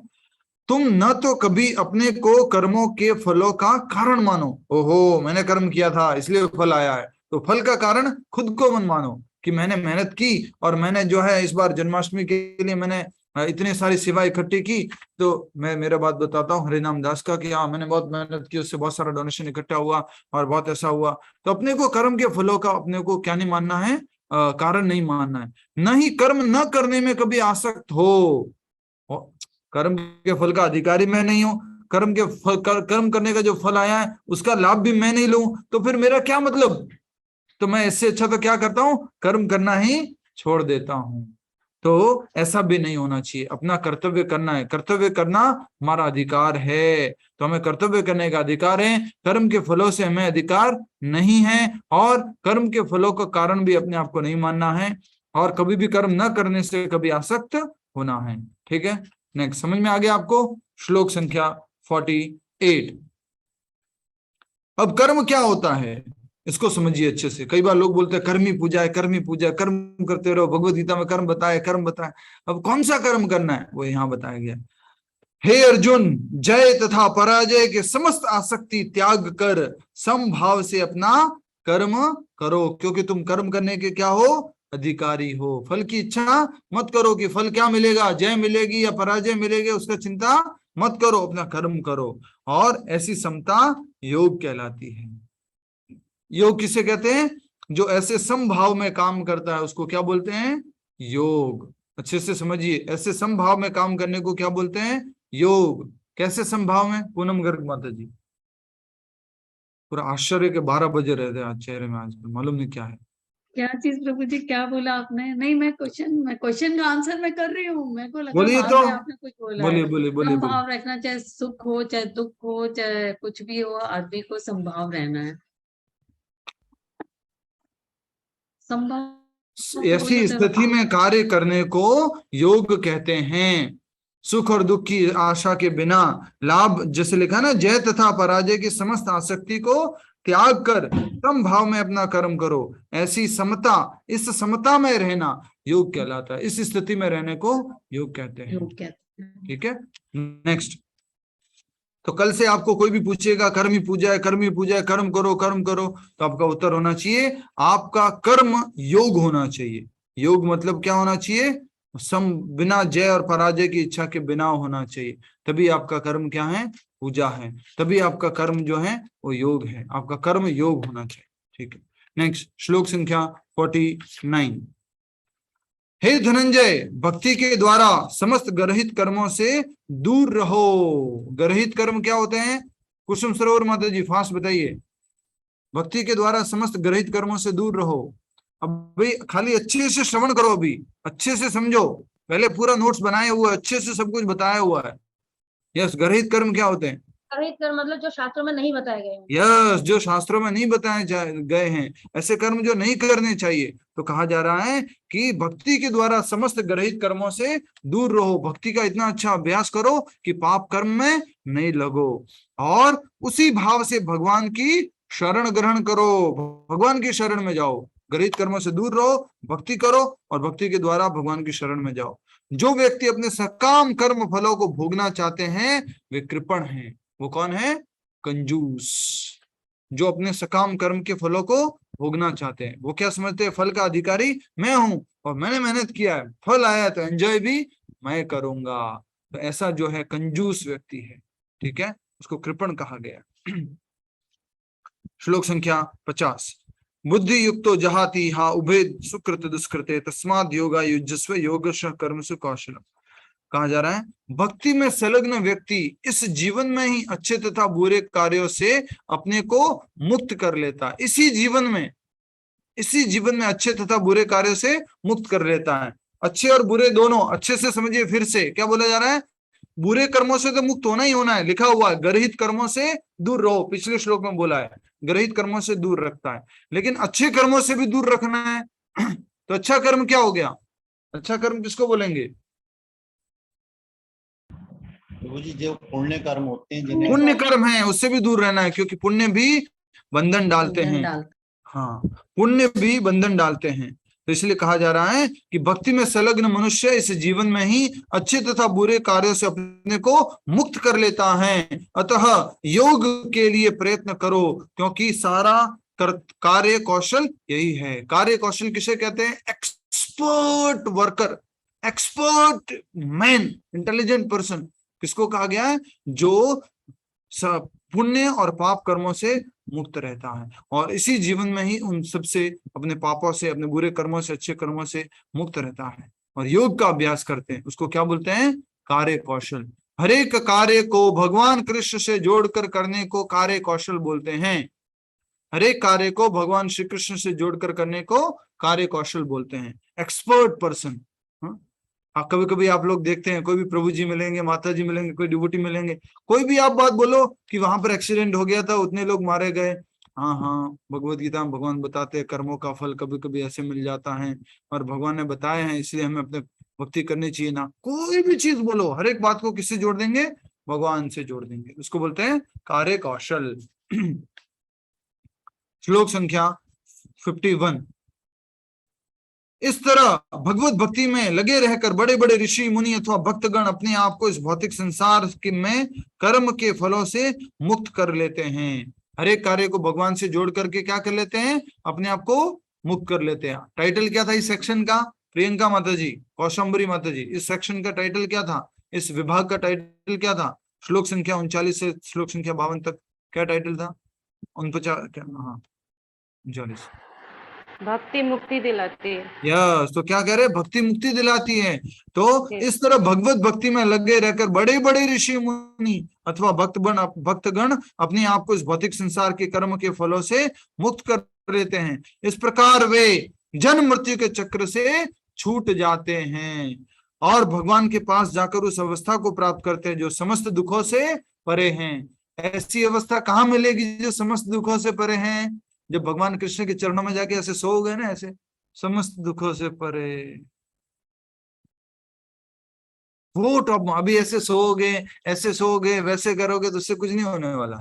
तुम न तो कभी अपने को कर्मों के फलों का कारण मानो, ओहो मैंने कर्म किया था इसलिए फल आया है, तो फल का कारण खुद को मत मानो कि मैंने मेहनत की और मैंने जो है इस बार जन्माष्टमी के लिए मैंने इतनी सारी सेवा इकट्ठी की। तो मैं मेरा बात बताता हूँ हरिनाम दास का, कि हाँ मैंने बहुत मेहनत की, उससे बहुत सारा डोनेशन इकट्ठा हुआ और बहुत ऐसा हुआ। तो अपने को कर्म के फलों का अपने को क्या नहीं मानना है, कारण नहीं मानना है। न ही कर्म न करने में कभी आसक्त हो, कर्म के फल का अधिकारी मैं नहीं हूं, कर्म के फल कर्म करने का जो फल आया है उसका लाभ भी मैं नहीं लूं, तो फिर मेरा क्या मतलब? तो मैं इससे अच्छा तो क्या करता हूं, कर्म करना ही छोड़ देता हूं। तो ऐसा भी नहीं होना चाहिए, अपना कर्तव्य करना है, कर्तव्य करना हमारा अधिकार है, तो हमें कर्तव्य करने का अधिकार है। कर्म के फलों से हमें अधिकार नहीं है, और कर्म के फलों का कारण भी अपने आप को नहीं मानना है, और कभी भी कर्म न करने से कभी आसक्त होना है। ठीक है, नेक्स्ट, समझ में आ गया आपको? श्लोक संख्या 48। अब कर्म क्या होता है इसको समझिए अच्छे से। कई बार लोग बोलते हैं कर्मी पूजा है, कर्मी पूजा, कर्म करते रहो, भगवद गीता में कर्म बताए, कर्म बताए। अब कौन सा कर्म करना है वो यहाँ बताया गया। हे अर्जुन, जय तथा पराजय के समस्त आसक्ति त्याग कर समभाव से अपना कर्म करो, क्योंकि तुम कर्म करने के क्या हो, अधिकारी हो। फल की इच्छा मत करो कि फल क्या मिलेगा, जय मिलेगी या पराजय मिलेगी, उसका चिंता मत करो, अपना कर्म करो। और ऐसी समता योग कहलाती है। योग किसे कहते हैं? जो ऐसे समभाव में काम करता है उसको क्या बोलते हैं? योग। अच्छे से समझिए, ऐसे समभाव में काम करने को क्या बोलते हैं? योग। कैसे समभाव में? पूनम गर्ग माता जी पूरा आश्चर्य के 12 बजे रहते हैं आज चेहरे में, आजकल मालूम नहीं क्या है। क्या चीज प्रभु जी, क्या बोला आपने? नहीं, मैं क्वेश्चन का आंसर मैं कर रही हूँ, मेरे को लगा बोलिए बाद तो, में आपने कुछ बोला बोलिए है। बोलिए बोलिए बोलिए। संभाव रखना, चाहे सुख हो चाहे दुख हो चाहे कुछ भी हो, आदमी को संभाव रहना है। संभाव ऐसी स्थिति में कार्य करने को योग कहते हैं। सुख और दुख की आशा के बिना लाभ, जैसे लिखा ना, जय तथा पराजय की समस्त आसक्ति को त्याग कर समभाव में अपना कर्म करो। ऐसी समता, इस समता में रहना योग कहलाता है। इस स्थिति में रहने को योग कहते हैं। योग कहते हैं। ठीक है, नेक्स्ट। तो कल से आपको कोई भी पूछेगा कर्मी पूजा है, कर्मी पूजा है, कर्म करो कर्म करो, तो आपका उत्तर होना चाहिए आपका कर्म योग होना चाहिए। योग मतलब क्या होना चाहिए? बिना जय और पराजय की इच्छा के बिना होना चाहिए। तभी आपका कर्म क्या है? पूजा है। तभी आपका कर्म जो है वो योग है। आपका कर्म योग होना चाहिए। ठीक है, नेक्स्ट, श्लोक संख्या 49। हे धनंजय, भक्ति के द्वारा समस्त गर्हित कर्मों से दूर रहो। गर्हित कर्म क्या होते हैं? कुसुम सरोवर माता जी फास्ट बताइए। भक्ति के द्वारा समस्त गर्हित कर्मों से दूर रहो। अब भाई खाली अच्छे से श्रवण करो, अभी अच्छे से समझो। पहले पूरा नोट्स बनाए हुआ है, अच्छे से सब कुछ बताया हुआ है। यस, गर्हित कर्म क्या होते हैं? गर्हित कर्म मतलब जो शास्त्रों में नहीं बताए गए हैं। यस, जो शास्त्रों में नहीं बताए गए हैं, ऐसे कर्म जो नहीं करने चाहिए। तो कहा जा रहा है कि भक्ति के द्वारा समस्त गर्हित कर्मों से दूर रहो। भक्ति का इतना अच्छा अभ्यास करो कि पाप कर्म में नहीं लगो, और उसी भाव से भगवान की शरण ग्रहण करो, भगवान की शरण में जाओ। गर्हित कर्मों से दूर रहो, भक्ति करो, और भक्ति के द्वारा भगवान की शरण में जाओ। जो व्यक्ति अपने सकाम कर्म फलों को भोगना चाहते हैं वे कृपण हैं। वो कौन है? कंजूस। जो अपने सकाम कर्म के फलों को भोगना चाहते हैं, वो क्या समझते हैं? फल का अधिकारी मैं हूं और मैंने मेहनत किया है, फल आया तो एंजॉय भी मैं करूंगा। तो ऐसा जो है कंजूस व्यक्ति है, ठीक है, उसको कृपण कहा गया। श्लोक संख्या 50। बुद्धि युक्तो जहाति हा उभे सुकृत दुष्कृते तस्माद् योगा युज्यस्व योगशः कर्मसु कौशलम। कहा जा रहा है भक्ति में संलग्न व्यक्ति इस जीवन में ही अच्छे तथा बुरे कार्यों से अपने को मुक्त कर लेता है। इसी जीवन में अच्छे तथा बुरे कार्यों से मुक्त कर लेता है। अच्छे और बुरे दोनों, अच्छे से समझिए। फिर से क्या बोला जा रहा है? बुरे कर्मों से तो मुक्त होना ही होना है, लिखा हुआ है गर्हित कर्मों से दूर रहो, पिछले श्लोक में बोला है गर्हित कर्मों से दूर रखता है, लेकिन अच्छे कर्मों से भी दूर रखना है। तो अच्छा कर्म क्या हो गया? अच्छा कर्म किसको बोलेंगे? प्रभु जी जो पुण्य कर्म होते हैं, जिन्हें पुण्य कर्म है उससे भी दूर रहना है, क्योंकि पुण्य भी बंधन डालते हैं। हाँ, पुण्य भी बंधन डालते हैं। तो इसलिए कहा जा रहा है कि भक्ति में संलग्न मनुष्य इस जीवन में ही अच्छे तथा बुरे कार्यों से अपने को मुक्त कर लेता है। अतः योग के लिए प्रयत्न करो, क्योंकि सारा कार्य कौशल यही है। कार्य कौशल किसे कहते हैं? Expert worker, expert man, intelligent person किसको कहा गया है? जो पुण्य और पाप कर्मों से मुक्त रहता है, और इसी जीवन में ही उन सबसे, अपने पापों से, अपने बुरे कर्मों से, अच्छे कर्मों से मुक्त रहता है, और योग का अभ्यास करते हैं। उसको क्या बोलते हैं? कार्य कौशल। हरेक कार्य को भगवान कृष्ण से जोड़कर करने को कार्य कौशल बोलते हैं। हरेक कार्य को भगवान श्री कृष्ण से जोड़कर करने को कार्य कौशल बोलते हैं। Expert person. कभी कभी आप लोग देखते हैं, कोई भी प्रभु जी मिलेंगे, माता जी मिलेंगे, कोई डिवोटी मिलेंगे, कोई भी आप बात बोलो कि वहां पर एक्सीडेंट हो गया था, उतने लोग मारे गए। हाँ, भगवत गीता में भगवान बताते हैं कर्मों का फल कभी कभी ऐसे मिल जाता है, और भगवान ने बताए हैं, इसलिए हमें अपने भक्ति करनी चाहिए ना। कोई भी चीज बोलो, हर एक बात को किससे जोड़ देंगे? भगवान से जोड़ देंगे। उसको बोलते हैं कार्य कौशल। श्लोक संख्या 51। इस तरह भगवत भक्ति में लगे रहकर बड़े बड़े ऋषि मुनि अथवा भक्तगण अपने आप को इस भौतिक संसार में कर्म के फलों से मुक्त कर लेते हैं। हर एक कार्य को भगवान से जोड़ करके क्या कर लेते हैं? अपने आप को मुक्त कर लेते हैं। टाइटल क्या था इस सेक्शन का? प्रियंका माता जी, कौशंबरी माता जी, इस सेक्शन का टाइटल क्या था? इस विभाग का टाइटल क्या था? श्लोक संख्या 39 से श्लोक संख्या 52 तक क्या टाइटल था? 39 भक्ति मुक्ति दिलाती है। यस, तो क्या कह रहे हैं? भक्ति मुक्ति दिलाती है। तो इस तरह भगवत भक्ति में लगे रहकर बड़े बड़े ऋषि मुनि अथवा भक्तगण अपने आप को इस भौतिक संसार के कर्म के फलों से मुक्त कर लेते हैं। इस प्रकार वे जन्म मृत्यु के चक्र से छूट जाते हैं और भगवान के पास जाकर उस अवस्था को प्राप्त करते हैं जो समस्त दुखों से परे हैं। ऐसी अवस्था कहाँ मिलेगी जो समस्त दुखों से परे हैं? जब भगवान कृष्ण के चरणों में जाके ऐसे सो गए ना, ऐसे समस्त दुखों से परे, वो टॉप। अभी ऐसे सोओगे, ऐसे सोओगे, वैसे करोगे तो उससे कुछ नहीं होने वाला।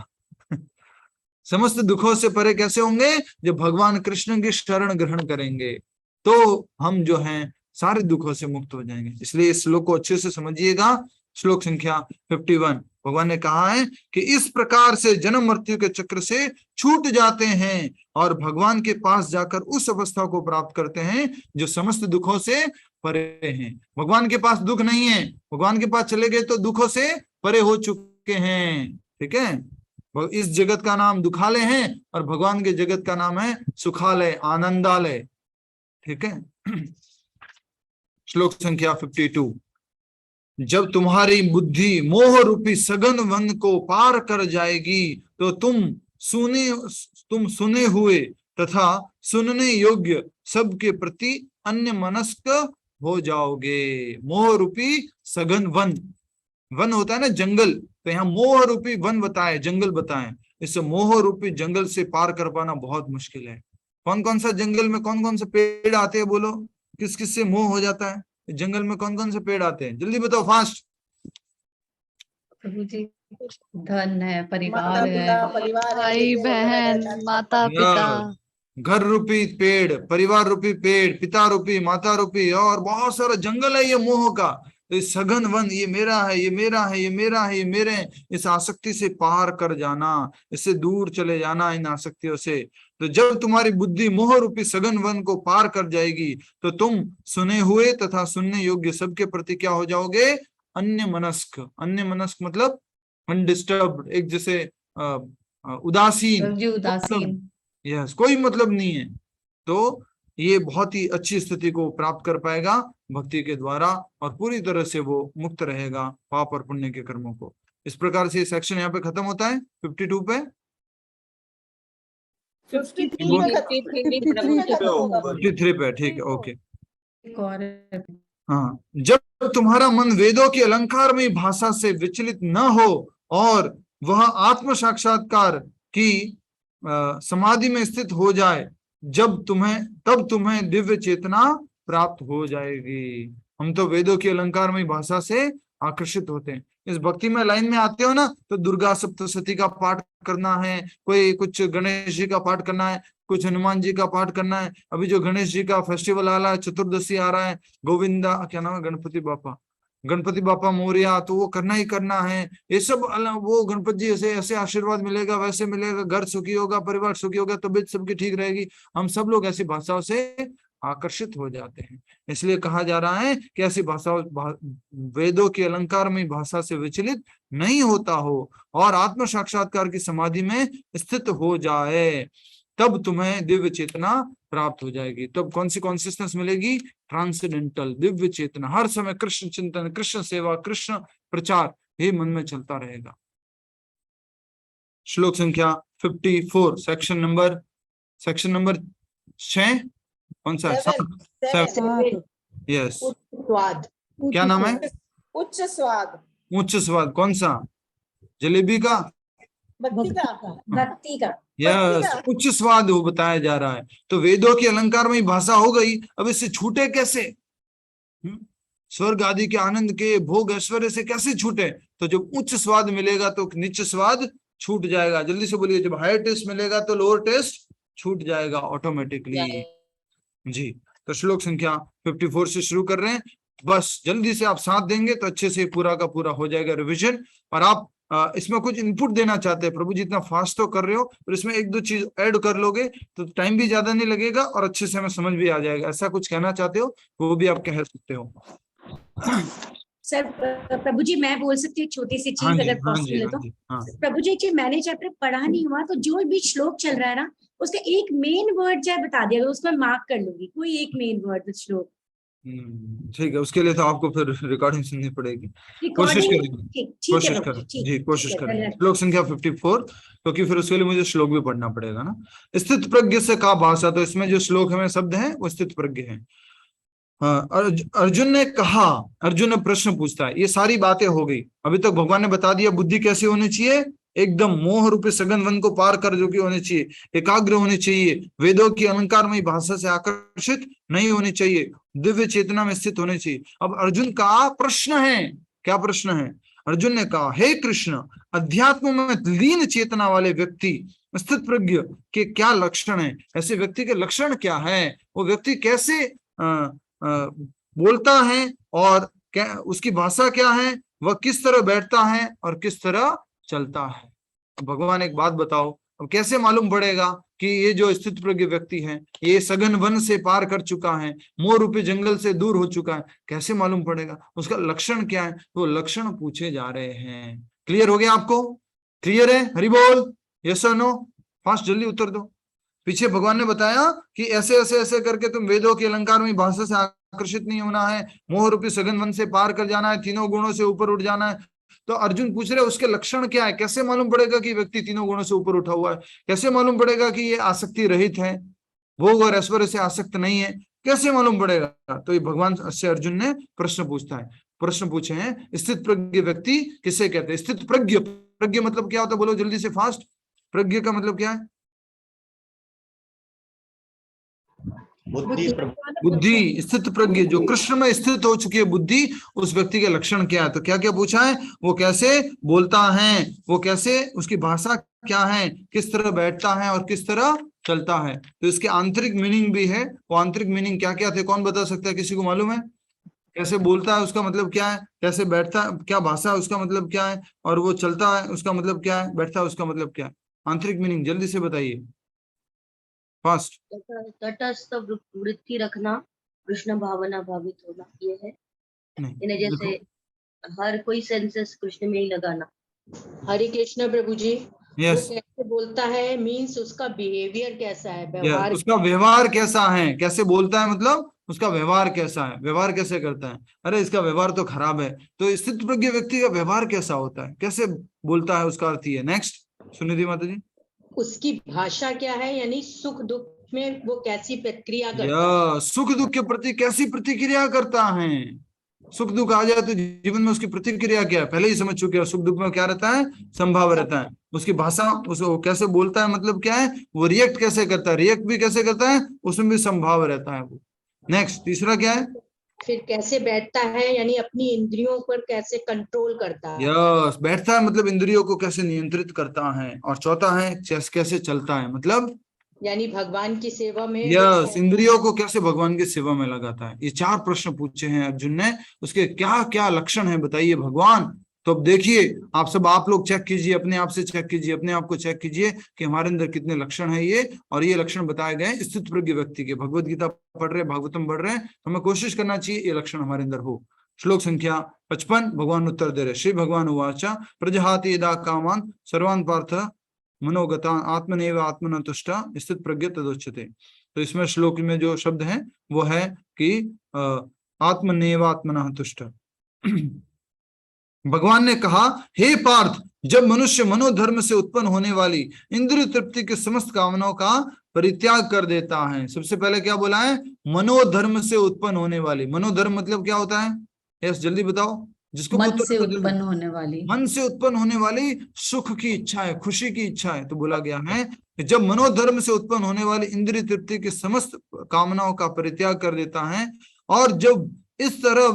समस्त दुखों से परे कैसे होंगे? जब भगवान कृष्ण की शरण ग्रहण करेंगे तो हम जो हैं सारे दुखों से मुक्त हो जाएंगे। इसलिए इस श्लोक को अच्छे से समझिएगा। श्लोक संख्या 51 भगवान ने कहा है कि इस प्रकार से जन्म मृत्यु के चक्र से छूट जाते हैं और भगवान के पास जाकर उस अवस्था को प्राप्त करते हैं जो समस्त दुखों से परे हैं। भगवान के पास दुख नहीं है, भगवान के पास चले गए तो दुखों से परे हो चुके हैं। ठीक है, इस जगत का नाम दुखालय है और भगवान के जगत का नाम है सुखालय, आनंदालय। ठीक है, श्लोक संख्या 52। जब तुम्हारी बुद्धि मोह रूपी सघन वन को पार कर जाएगी तो तुम सुने हुए तथा सुनने योग्य सबके प्रति अन्य मनस्क हो जाओगे। मोह रूपी सघन वन, वन होता है ना जंगल, तो यहाँ मोह रूपी वन बताए, जंगल बताए। इस मोह रूपी जंगल से पार कर पाना बहुत मुश्किल है। कौन कौन सा जंगल में कौन कौन से पेड़ आते हैं, बोलो किस किस से मोह हो जाता है जंगल में? कौन कौन से पेड़ आते हैं, जल्दी बताओ फास्ट। प्रभु जी, धन है, माता परिवार है, पिता परिवार है, भाई बेटे वगैरह बहन, रहता है। माता पिता, घर रूपी पेड़, परिवार रूपी पेड़, पिता रूपी, माता रूपी, और बहुत सारा जंगल है ये मोह का। तो इस सघन वन, ये मेरा है, ये मेरा है, ये मेरा है, ये मेरे हैं, इस आसक्ति से पार कर जाना, इससे दूर चले जाना इन आसक्तियों से। तो जब तुम्हारी बुद्धि मोह रूपी सघन वन को पार कर जाएगी तो तुम सुने हुए तथा सुनने योग्य सबके प्रति क्या हो जाओगे? अन्य मनस्क। अन्य मनस्क मतलब अनडिस्टर्ब्ड, एक जैसे उदासीन, प्रभु जी उदासीन। यस, कोई मतलब नहीं है। तो ये बहुत ही अच्छी स्थिति को प्राप्त कर पाएगा भक्ति के द्वारा, और पूरी तरह से वो मुक्त रहेगा पाप और पुण्य के कर्मों को। इस प्रकार से सेक्शन यहाँ पे खत्म होता है 52 पे। 53 पे, ठीक है, ओके। हाँ, जब तुम्हारा मन वेदों की अलंकारमयी भाषा से विचलित न हो और वह आत्म साक्षात्कार की समाधि में स्थित हो जाए, तब तुम्हें दिव्य चेतना प्राप्त हो जाएगी। हम तो वेदों की अलंकारमयी भाषा से आकर्षित होते हैं। इस भक्ति में लाइन में आते हो ना, तो दुर्गा सप्तशती का पाठ करना है, कोई कुछ गणेश जी का पाठ करना है, कुछ हनुमान जी का पाठ करना है। अभी जो गणेश जी का फेस्टिवल आ रहा है, चतुर्दशी आ रहा है, गोविंदा क्या नाम है, गणपति बापा मोरिया, तो वो करना ही करना है। ये सब वो गणपति जी ऐसे ऐसे आशीर्वाद मिलेगा, वैसे मिलेगा, घर सुखी होगा, परिवार सुखी होगा, तबीयत सबकी ठीक रहेगी। हम सब लोग ऐसी भाषाओं से आकर्षित हो जाते हैं। इसलिए कहा जा रहा है कि ऐसी वेदों की अलंकारमयी भाषा से विचलित नहीं होता हो और आत्म साक्षात्कार की समाधि में स्थित हो जाए, तब तुम्हें दिव्य चेतना प्राप्त हो जाएगी। तब कौन सी कॉन्सियसनेस मिलेगी? ट्रांसेंडेंटल दिव्य चेतना। हर समय कृष्ण चिंतन, कृष्ण सेवा, कृष्ण प्रचार ही मन में चलता रहेगा। श्लोक संख्या 54, सेक्शन नंबर 6, कौन सा? 7। यस, स्वाद, क्या नाम है? उच्च स्वाद। उच्च स्वाद कौन सा? जलेबी का? भक्ति का। यस, उच्च स्वाद वो बताया जा रहा है। तो वेदों की अलंकार में भाषा हो गई, अब इससे छूटे कैसे? स्वर्ग आदि के आनंद के भोग ऐश्वर्य से कैसे छूटे? तो जब उच्च स्वाद मिलेगा तो नीच स्वाद छूट जाएगा। जल्दी से बोलिए, जब हायर टेस्ट मिलेगा तो लोअर टेस्ट छूट जाएगा ऑटोमेटिकली। जी, तो श्लोक संख्या 54 से शुरू कर रहे हैं। बस जल्दी से आप साथ देंगे तो अच्छे से पूरा का पूरा हो जाएगा रिवीजन। और आप इसमें कुछ इनपुट देना चाहते हैं, प्रभु जी इतना फास्ट तो कर रहे हो, पर इसमें एक दो चीज ऐड कर लोगे तो टाइम भी ज्यादा नहीं लगेगा और अच्छे से हमें समझ भी आ जाएगा। ऐसा कुछ कहना चाहते हो वो भी आप कह सकते हो। सर प्रभु जी, मैं बोल सकती हूँ छोटी सी चीज अगर पॉसिबल है तो? प्रभु जी, मैंने चैप्टर पढ़ा नहीं हुआ, तो जो भी श्लोक चल रहा है ना, उसका एक मेन वर्ड चाहे बता दिया, उसको मैं मार्क कर लूंगी, कोई एक मेन वर्ड श्लोक। ठीक है, उसके लिए तो आपको फिर रिकॉर्डिंग सुननी पड़ेगी। कोशिश करेंगे, कोशिश करेंगे। श्लोक संख्या 54, क्योंकि फिर उसके लिए मुझे श्लोक भी पढ़ना पड़ेगा ना। स्थित प्रज्ञ से का भाषा, तो इसमें जो श्लोक हमें शब्द है वो स्थित प्रज्ञ है। अर्जुन ने कहा, अर्जुन ने प्रश्न पूछता है, ये सारी बातें हो गई। अभी तक भगवान ने बता दिया बुद्धि कैसी होनी चाहिए, एकदम मोह रूपी सघन वन को पार कर जो की होनी चाहिए, एकाग्र होनी चाहिए, वेदों की अलंकारमयी भाषा से आकर्षित नहीं होनी चाहिए, दिव्य चेतना में स्थित होनी चाहिए। अब अर्जुन का प्रश्न है, क्या प्रश्न है? अर्जुन ने कहा, हे कृष्ण, अध्यात्म में लीन चेतना वाले व्यक्ति स्थित प्रज्ञ के क्या लक्षण है? ऐसे व्यक्ति के लक्षण क्या है? वो व्यक्ति कैसे बोलता है और क्या उसकी भाषा क्या है, वह किस तरह बैठता है और किस तरह चलता है? भगवान एक बात बताओ, अब कैसे मालूम पड़ेगा कि ये जो स्थित प्रज्ञ व्यक्ति है ये सघन वन से पार कर चुका है, मोह रूपी जंगल से दूर हो चुका है? कैसे मालूम पड़ेगा? उसका लक्षण क्या है? तो लक्षण पूछे जा रहे हैं। क्लियर हो गया आपको? क्लियर है? हरि बोल, यस और नो? फास्ट जल्दी उत्तर दो। पीछे भगवान ने बताया कि ऐसे ऐसे ऐसे करके तुम वेदों के अलंकार में भाषा से आकर्षित नहीं होना है, मोह रूपी सघन वन से पार कर जाना है, तीनों गुणों से ऊपर उठ जाना है। तो अर्जुन पूछ रहे उसके लक्षण क्या है, कैसे मालूम पड़ेगा कि व्यक्ति तीनों गुणों से ऊपर उठा हुआ है, कैसे मालूम पड़ेगा कि ये आसक्ति रहित है, भोग और ऐश्वर्य से आसक्त नहीं है, कैसे मालूम पड़ेगा? तो ये भगवान से अर्जुन ने प्रश्न पूछता है, प्रश्न पूछे हैं स्थित प्रज्ञ व्यक्ति किसे कहते हैं? स्थित प्रज्ञ, प्रज्ञ मतलब क्या होता है? बोलो जल्दी से फास्ट, प्रज्ञ का मतलब क्या है? बुद्धि बुद्धि, स्थित प्रज्ञ, जो कृष्ण में स्थित हो चुकी है बुद्धि, उस व्यक्ति के लक्षण क्या है? तो क्या क्या पूछा है? वो कैसे बोलता है, वो कैसे, उसकी भाषा क्या है, किस तरह बैठता है और किस तरह चलता है। तो इसके आंतरिक मीनिंग भी है, वो आंतरिक मीनिंग क्या क्या थे, कौन बता सकता है? किसी को मालूम है? कैसे बोलता है उसका मतलब क्या है, कैसे बैठता है, क्या भाषा है उसका मतलब क्या है, और वो चलता है उसका मतलब क्या है, बैठता है उसका मतलब क्या है? आंतरिक मीनिंग जल्दी से बताइए, फास्ट। तटस्थ वृत्ति रखना, कृष्ण भावना भावित होना, ये है। नहीं, जैसे हर कोई सेंसेस कृष्ण में ही लगाना। हरे कृष्ण प्रभु जी। यस, वो कैसे बोलता है मीन्स उसका बिहेवियर कैसा है, व्यवहार उसका व्यवहार कैसा है, कैसे बोलता है मतलब उसका व्यवहार कैसा है, व्यवहार कैसे करता है, अरे इसका व्यवहार तो खराब है, तो स्थित प्रज्ञ व्यक्ति का व्यवहार कैसा होता है, कैसे बोलता है, उसका अर्थ ही है। नेक्स्ट सुनिधि माता जी। उसकी भाषा क्या है, यानी सुख दुख में वो कैसी प्रतिक्रिया करता है। या सुख दुख के प्रति कैसी प्रतिक्रिया करता है, सुख दुख आ जाए तो जीवन में उसकी प्रतिक्रिया क्या है, पहले ही समझ चुके हैं। सुख दुख में क्या रहता है? संभाव रहता है। उसकी भाषा, उसको कैसे बोलता है मतलब क्या है, वो रिएक्ट कैसे करता है, रिएक्ट भी कैसे करता है, उसमें भी संभाव रहता है वो। नेक्स्ट तीसरा क्या है? फिर कैसे बैठता है, यानी अपनी इंद्रियों पर कैसे कंट्रोल करता है। यस, बैठता है मतलब इंद्रियों को कैसे नियंत्रित करता है। और चौथा है कैसे चलता है, मतलब यानी भगवान की सेवा में। यस, इंद्रियों को कैसे भगवान की सेवा में लगाता है। ये 4 प्रश्न पूछे हैं अर्जुन ने, उसके क्या क्या लक्षण है बताइए भगवान। तो अब देखिए, आप लोग चेक कीजिए, अपने आप से चेक कीजिए, अपने आप को चेक कीजिए कि हमारे अंदर कितने लक्षण है ये। और ये लक्षण बताए गए स्थित प्रज्ञ व्यक्ति के। भगवत गीता पढ़ रहे, भागवतम पढ़ रहे हैं, तो हमें कोशिश करना चाहिए ये लक्षण हमारे अंदर हो। श्लोक संख्या 55 भगवान उत्तर दे रहे। श्री भगवान उवाचा प्रजहाति यदा कामान सर्वान् पार्थ मनोगता आत्मनेव आत्मन तुष्टा स्थित प्रज्ञ तदोच्यते। तो इसमें श्लोक में जो शब्द है वो है कि आत्मनेव आत्मन तुष्ट। भगवान ने कहा, हे पार्थ, जब मनुष्य मनोधर्म से उत्पन्न होने वाली इंद्रिय तृप्ति के समस्त कामनाओं का परित्याग कर देता है। सबसे पहले क्या बोला है? मनोधर्म से उत्पन्न होने वाली। मनोधर्म मतलब क्या होता है? यस, जल्दी बताओ जिसको मन से उत्पन्न होने वाली, मन से उत्पन्न होने वाली सुख की इच्छा है, खुशी की इच्छा है। तो बोला गया है कि जब मनोधर्म से उत्पन्न होने वाली इंद्रिय तृप्ति की समस्त कामनाओं का परित्याग कर देता है, और जब इस तरह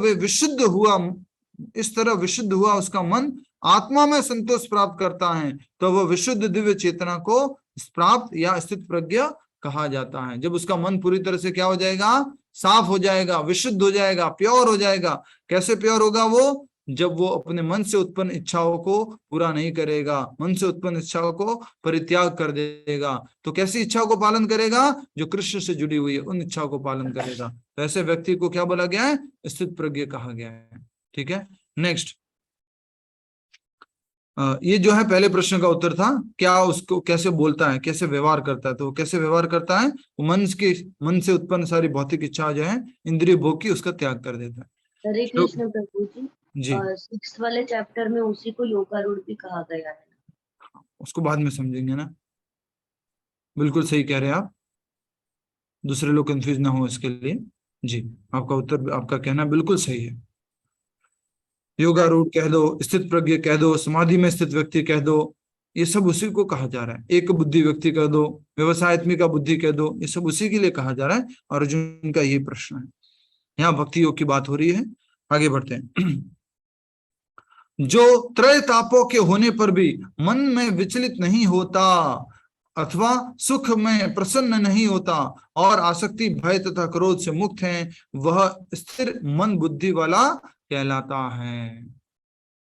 विशुद्ध हुआ उसका मन आत्मा में संतोष प्राप्त करता है, तो वह विशुद्ध दिव्य चेतना को प्राप्त या स्थित प्रज्ञ कहा जाता है। जब उसका मन पूरी तरह से क्या हो जाएगा? साफ हो जाएगा, विशुद्ध हो जाएगा, प्योर हो जाएगा। कैसे प्योर होगा वो? जब वो अपने मन से उत्पन्न इच्छाओं को पूरा नहीं करेगा, मन से उत्पन्न इच्छाओं को परित्याग कर देगा। तो कैसी इच्छाओं को पालन करेगा? जो कृष्ण से जुड़ी हुई है, उन इच्छाओं को पालन करेगा। तो ऐसे व्यक्ति को क्या बोला गया है? स्थित प्रज्ञ कहा गया है। ठीक है, नेक्स्ट। ये जो है पहले प्रश्न का उत्तर था, क्या उसको कैसे बोलता है, कैसे व्यवहार करता है। तो वो कैसे व्यवहार करता है? वो मन से उत्पन्न सारी भौतिक इच्छा जो है इंद्रिय भोग की, उसका त्याग कर देता है। हरे कृष्ण प्रभु जी। जी, 6th वाले चैप्टर में उसी को योगारूढ़ भी कहा गया है। उसको बाद में समझेंगे ना। बिल्कुल सही कह रहे हैं आप, दूसरे लोग कंफ्यूज ना हो इसके लिए। जी, आपका उत्तर, आपका कहना बिल्कुल सही है। योगारूढ़ कह दो, स्थित प्रज्ञ कह दो, समाधि में स्थित व्यक्ति कह दो, ये सब उसी को कहा जा रहा है। एक बुद्धि व्यक्ति कह दो, व्यवसायत्मिका बुद्धि कह दो, ये सब उसी के लिए कहा जा रहा है। और अर्जुन का ये प्रश्न है। यहाँ भक्ति योग की बात हो रही है, आगे बढ़ते हैं। जो त्रय तापों के होने पर भी मन में विचलित नहीं होता अथवा सुख में प्रसन्न नहीं होता और आसक्ति, भय तथा क्रोध से मुक्त है, वह स्थिर मन बुद्धि वाला कहलाता है।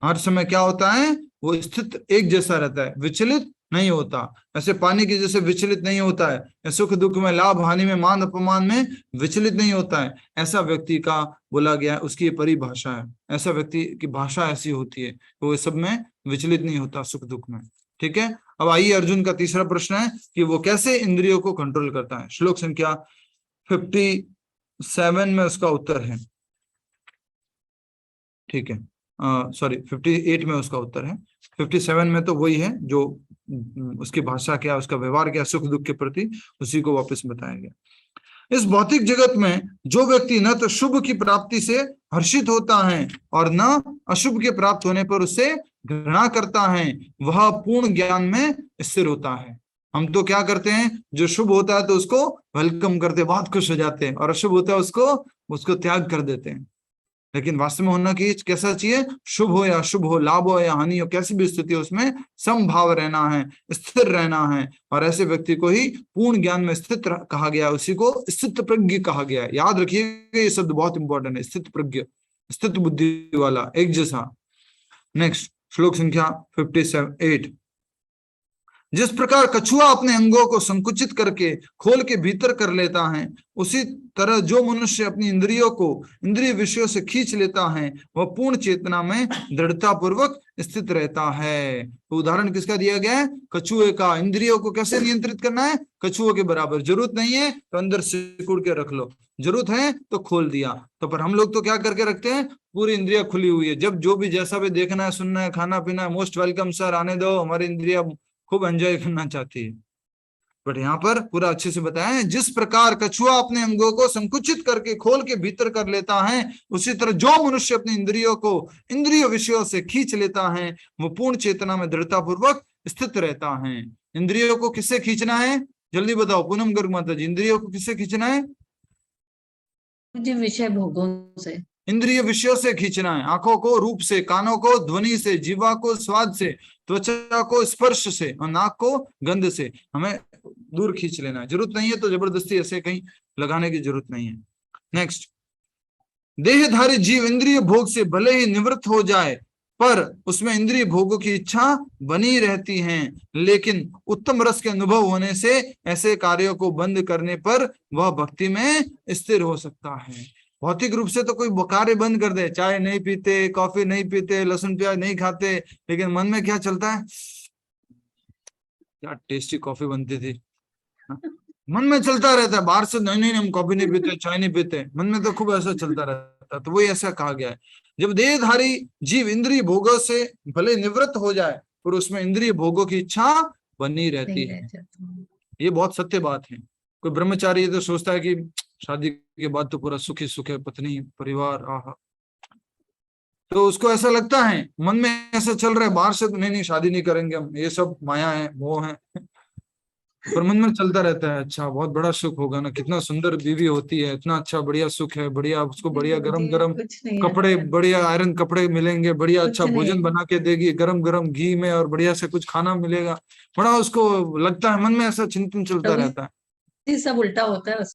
हर समय क्या होता है? वो स्थित एक जैसा रहता है, विचलित नहीं होता। ऐसे पानी के जैसे विचलित नहीं होता है, या सुख दुख में, लाभ हानि में, मान अपमान में विचलित नहीं होता है। ऐसा व्यक्ति का बोला गया है, उसकी परिभाषा है। ऐसा व्यक्ति की भाषा ऐसी होती है, वो सब में विचलित नहीं होता, सुख दुख में। ठीक है, अब आइए अर्जुन का तीसरा प्रश्न है कि वो कैसे इंद्रियों को कंट्रोल करता है। श्लोक संख्या 50 57 में उसका उत्तर है, ठीक है, सॉरी 58 में उसका उत्तर है। 57 में तो वही है जो उसकी भाषा क्या, उसका व्यवहार क्या सुख दुख के प्रति, उसी को वापस बताया गया। इस भौतिक जगत में जो व्यक्ति न तो शुभ की प्राप्ति से हर्षित होता है और न अशुभ के प्राप्त होने पर उससे घृणा करता है, वह पूर्ण ज्ञान में स्थिर होता है। हम तो क्या करते हैं, जो शुभ होता है तो उसको वेलकम करते, बहुत खुश हो जाते हैं, और अशुभ होता है उसको त्याग कर देते हैं। लेकिन वास्तव में होना कि कैसा चाहिए, शुभ हो या अशुभ हो, लाभ हो या हानि हो, कैसी भी स्थिति हो, उसमें समभाव रहना है, स्थिर रहना है। और ऐसे व्यक्ति को ही पूर्ण ज्ञान में स्थित कहा गया, उसी को स्थित प्रज्ञ कहा गया है। याद रखिएगा ये शब्द बहुत इंपॉर्टेंट है, स्थित प्रज्ञ, स्थित बुद्धि वाला, एक जैसा। नेक्स्ट श्लोक संख्या 58। जिस प्रकार कछुआ अपने अंगों को संकुचित करके खोल के भीतर कर लेता है, उसी तरह जो मनुष्य अपनी इंद्रियों को इंद्रिय विषयों से खींच लेता है, वह पूर्ण चेतना में दृढ़ता पूर्वक स्थित रहता है। तो उदाहरण किसका दिया गया है, कछुए का। इंद्रियों को कैसे नियंत्रित करना है, कछुओं के बराबर। जरूरत नहीं है तो अंदर सिकुड़ के रख लो, जरूरत है तो खोल दिया। तो पर हम लोग तो क्या करके रखते हैं, पूरी इंद्रिया खुली हुई है, जब जो भी जैसा भी देखना है, सुनना है, खाना पीना है, मोस्ट वेलकम सर, आने दो, हमारी इंद्रिया खूब एंजॉय करना चाहती है। बट यहाँ पर पूरा अच्छे से बताया है, जिस प्रकार कछुआ अपने अंगों को संकुचित करके खोल के भीतर कर लेता है, उसी तरह जो मनुष्य अपनी इंद्रियों को इंद्रिय विषयों से खींच लेता है, वो पूर्ण चेतना में दृढ़ता पूर्वक स्थित रहता है। इंद्रियों को किससे खींचना है, जल्दी बताओ पूनम गर्ग माता जी, इंद्रियों को किससे खींचना है? मुझे विषय भोगों से, इंद्रिय विषयों से खींचना है। आंखों को रूप से, कानों को ध्वनि से, जीवा को स्वाद से, त्वचा को स्पर्श से और नाक को गंध से हमें दूर खींच लेना है। जरूरत नहीं है तो जबरदस्ती ऐसे कहीं लगाने की जरूरत नहीं है। नेक्स्ट, देहधारी जीव इंद्रिय भोग से भले ही निवृत्त हो जाए, पर उसमें इंद्रिय भोगों की इच्छा बनी रहती है, लेकिन उत्तम रस के अनुभव होने से ऐसे कार्यों को बंद करने पर वह भक्ति में स्थिर हो सकता है। भौतिक रूप से तो कोई कार्य बंद कर दे, चाय नहीं पीते, कॉफी नहीं पीते, लहसुन प्याज नहीं खाते, लेकिन मन में क्या चलता है, क्या टेस्टी कॉफी बनती थी, मन में चलता रहता है। बाहर से नहीं नहीं हम कॉफी नहीं पीते, चाय नहीं पीते, मन में तो खूब ऐसा चलता रहता है। तो वही ऐसा कहा गया है, जब देहधारी जीव इंद्रिय भोगों से भले निवृत्त हो जाए, पर उसमें इंद्रिय भोगों की इच्छा बनी रहती है। ये बहुत सत्य बात है। कोई ब्रह्मचारी ये तो सोचता है कि शादी के बाद तो पूरा सुखी सुख है, पत्नी परिवार, आहा, तो उसको ऐसा लगता है, मन में ऐसा चल रहा है, बाहर से तो नहीं नहीं शादी नहीं करेंगे हम, ये सब माया है, मोह है, पर मन में चलता रहता है, अच्छा बहुत बड़ा सुख होगा ना, कितना सुंदर बीवी होती है, इतना अच्छा बढ़िया सुख है, बढ़िया उसको बढ़िया गरम गरम कपड़े, बढ़िया आयरन कपड़े मिलेंगे, बढ़िया अच्छा भोजन बना के देगी गरम गरम घी में, और बढ़िया से कुछ खाना मिलेगा, बड़ा उसको लगता है, मन में ऐसा चिंतन चलता रहता है। सब उल्टा होता है।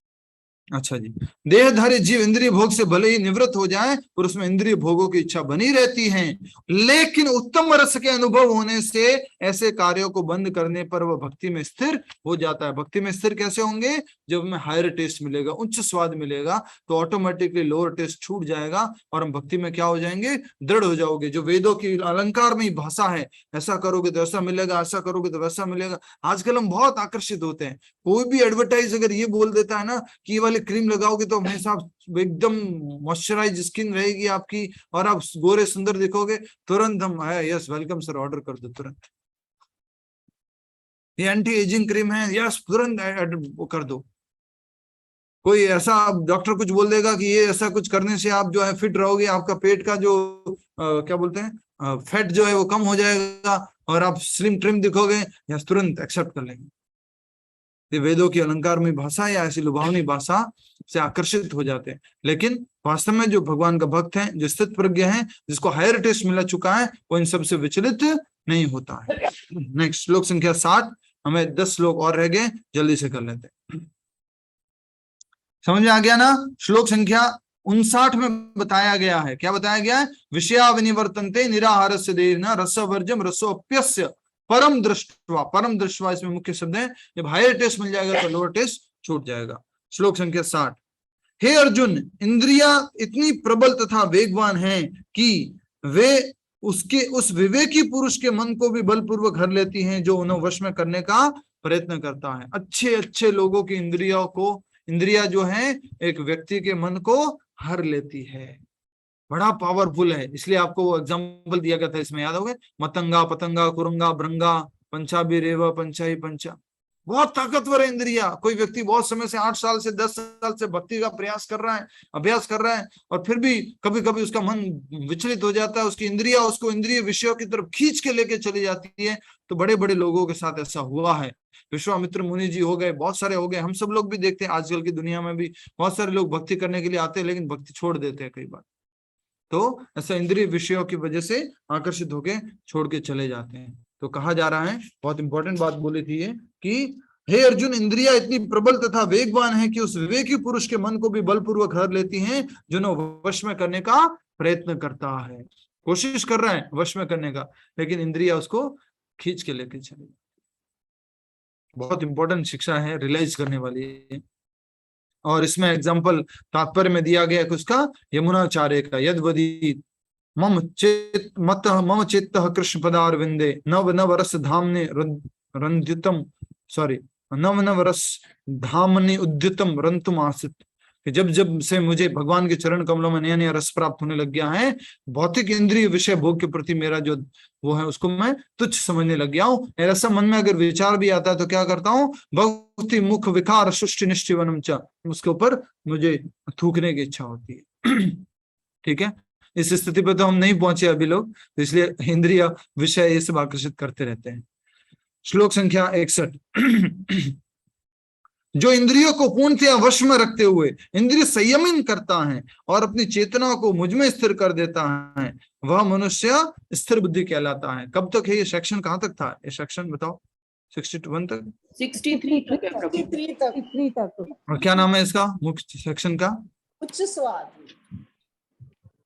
अच्छा जी, देहधारी जीव इंद्रिय भोग से भले ही निवृत्त हो जाए, पर उसमें इंद्रिय भोगों की इच्छा बनी रहती है, लेकिन उत्तम रस के अनुभव होने से ऐसे कार्यों को बंद करने पर वह भक्ति में स्थिर हो जाता है। भक्ति में स्थिर कैसे होंगे, जब हमें हायर टेस्ट मिलेगा, उच्च स्वाद मिलेगा, तो ऑटोमेटिकली लोअर टेस्ट छूट जाएगा और हम भक्ति में क्या हो जाएंगे, दृढ़ हो जाओगे। जो वेदों की अलंकार में भाषा है, ऐसा करोगे तो ऐसा मिलेगा, ऐसा करोगे तो वैसा मिलेगा। आजकल हम बहुत आकर्षित होते हैं, कोई भी एडवर्टाइज अगर ये बोल देता है ना कि ये वाली क्रीम लगाओगे तो हमेशा एकदम मॉइस्चराइज स्किन रहेगी आपकी और आप गोरे सुंदर दिखोगे, तुरंत हम यस वेलकम सर ऑर्डर कर दो तुरंत। ये एंटी एजिंग क्रीम है, यस तुरंत कर दो। कोई ऐसा डॉक्टर कुछ बोल देगा कि ये ऐसा कुछ करने से आप जो है फिट रहोगे, आपका पेट का जो क्या बोलते हैं फैट जो है वो कम हो जाएगा और आप स्लिम ट्रिम दिखोगे, यस तुरंत एक्सेप्ट कर लेंगे। वेदों की अलंकार में भाषा या ऐसी लुभावनी भाषा से आकर्षित हो जाते हैं, लेकिन वास्तव में जो भगवान का भक्त है, जो स्थित प्रज्ञ है, जिसको हायर टेस्ट मिला चुका है, वो इन सब से विचलित नहीं होता है। नेक्स्ट श्लोक संख्या 7, हमें 10 श्लोक और रह गए, जल्दी से कर लेते हैं। समझ में आ गया ना? श्लोक संख्या 59 में बताया गया है, क्या बताया गया है, विषया विनिवर्तन्ते निराहारस्य देहिना रसवर्जम रसोप्यस्य परम दृष्टवा। परम दृष्टवा इसमें मुख्य शब्द है, जब हायर टेस्ट मिल जाएगा तो लोअर टेस्ट छूट जाएगा। श्लोक संख्या 60, हे अर्जुन, इंद्रिया इतनी प्रबल तथा वेगवान हैं कि वे उस विवेकी पुरुष के मन को भी बलपूर्वक हर लेती हैं जो उन्हें वश में करने का प्रयत्न करता है। अच्छे अच्छे लोगों की इंद्रियों को इंद्रिया जो है एक व्यक्ति के मन को हर लेती है, बड़ा पावरफुल है। इसलिए आपको वो एग्जाम्पल दिया गया था, इसमें याद होगा, मतंगा पतंगा कुरंगा भृंगा पंचाबी रेवा पंचाई पंचा, बहुत ताकतवर है इंद्रिया। कोई व्यक्ति बहुत समय से 8 साल से 10 साल से भक्ति का प्रयास कर रहा है, अभ्यास कर रहा है, और फिर भी कभी कभी उसका मन विचलित हो जाता है, उसकी इंद्रिया उसको इंद्रिय विषयों की तरफ खींच के लेके चली जाती है। तो बड़े बड़े लोगों के साथ ऐसा हुआ है। विश्वामित्र मुनि जी हो गए, बहुत सारे हो गए, हम सब लोग भी देखते हैं आजकल की दुनिया में भी बहुत सारे लोग भक्ति करने के लिए आते हैं लेकिन भक्ति छोड़ देते हैं कई बार। तो ऐसा इंद्रिय विषयों की वजह से आकर्षित होके छोड़ के चले जाते हैं। तो कहा जा रहा है, बहुत इंपॉर्टेंट बात बोली थी ये, कि हे अर्जुन, इंद्रिया इतनी प्रबल तथा वेगवान है कि उस विवेकी पुरुष के मन को भी बलपूर्वक हर लेती हैं, जो न वश में करने का प्रयत्न करता है, कोशिश कर रहा है वश में करने का, लेकिन इंद्रिया उसको खींच के लेके चले। बहुत इंपॉर्टेंट शिक्षा है, रियलाइज करने वाली है। और इसमें एग्जाम्पल तात्पर्य में दिया गया कि उसका यमुनाचार्य का, यद्वदी मम चित्त कृष्ण पदारविंदे नव नव रस धामने रंजितम नव नव रस धामनि उद्यतम रंतुम आसित, कि जब जब से मुझे भगवान के चरण कमलों में नया नया रस प्राप्त होने लग गया है, भौतिक इंद्रिय विषय भोग के प्रति मेरा जो वो है उसको मैं तुच्छ समझने लग गया हूँ। ऐसा मन में अगर विचार भी आता है तो क्या करता हूँ, भक्ति मुख विकार सृष्टि निष्ठिवनम च, उसके ऊपर मुझे थूकने की इच्छा होती है। ठीक है, इस स्थिति पे तो हम नहीं पहुंचे अभी लोग, तो इसलिए इंद्रिय विषय ये सब आकर्षित करते रहते हैं। श्लोक संख्या 61। जो इंद्रियों को पूर्णतया वश में रखते हुए इंद्रिय संयमन करता है और अपनी चेतना को मुझ में स्थिर कर देता है, वह मनुष्य स्थिर बुद्धि कहलाता है। कब तक है ये सेक्शन, कहां तक था ये सेक्शन बताओ? 61 तक, 63 तक। और क्या नाम है इसका मुख्य सेक्शन का? उच्च स्वाद।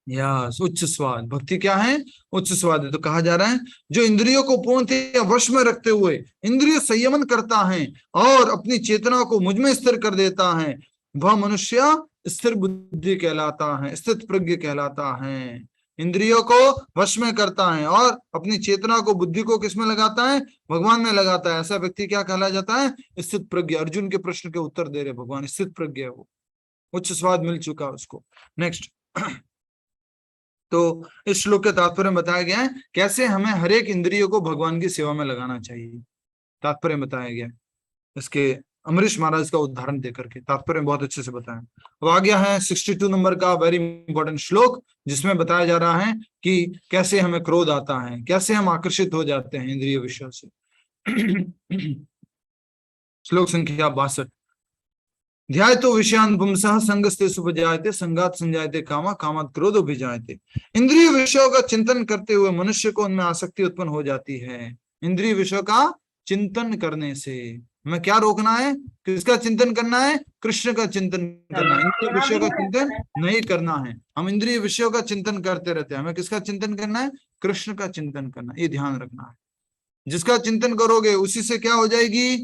यस, उच्च स्वाद। भक्ति क्या है? उच्च स्वाद है। तो कहा जा रहा है, जो इंद्रियों को पूर्णतः वश में रखते हुए इंद्रिय संयमन करता है और अपनी चेतना को मुझ में स्थिर कर देता है, वह मनुष्य स्थिर बुद्धि कहलाता है, स्थित प्रज्ञ कहलाता है। इंद्रियों को वश में करता है और अपनी चेतना को, बुद्धि को किसमें लगाता है? भगवान में लगाता है। ऐसा व्यक्ति क्या कहला जाता है? स्थित प्रज्ञ। अर्जुन के प्रश्न के उत्तर दे रहे भगवान, स्थित प्रज्ञ है वो, उच्च स्वाद मिल चुका उसको। नेक्स्ट, तो इस श्लोक के तात्पर्य में बताया गया है कैसे हमें हर एक इंद्रियों को भगवान की सेवा में लगाना चाहिए। तात्पर्य बताया गया इसके अमरीश महाराज का उदाहरण देकर के, तात्पर्य बहुत अच्छे से बताया। अब आ गया है 62 नंबर का वेरी इंपॉर्टेंट श्लोक, जिसमें बताया जा रहा है कि कैसे हमें क्रोध आता है, कैसे हम आकर्षित हो जाते हैं इंद्रिय विषयों से। श्लोक संख्या 62। ध्यायतो विषयान् पुंसः संगस्ते सुपजायते संगात संजायते कामा कामात् क्रोधो भिजायते। इंद्रिय विषयों का चिंतन करते हुए मनुष्य को उनमें आसक्ति उत्पन्न हो जाती है। इंद्रिय विषयों का चिंतन करने से हमें क्या रोकना है? किसका चिंतन करना है? कृष्ण का चिंतन करना है। इंद्रिय विषयों का चिंतन नहीं करना है। हम इंद्रिय विषयों का चिंतन करते रहते हैं, हमें किसका चिंतन करना है? कृष्ण का चिंतन करना, ये ध्यान रखना है। जिसका चिंतन करोगे उसी से क्या हो जाएगी?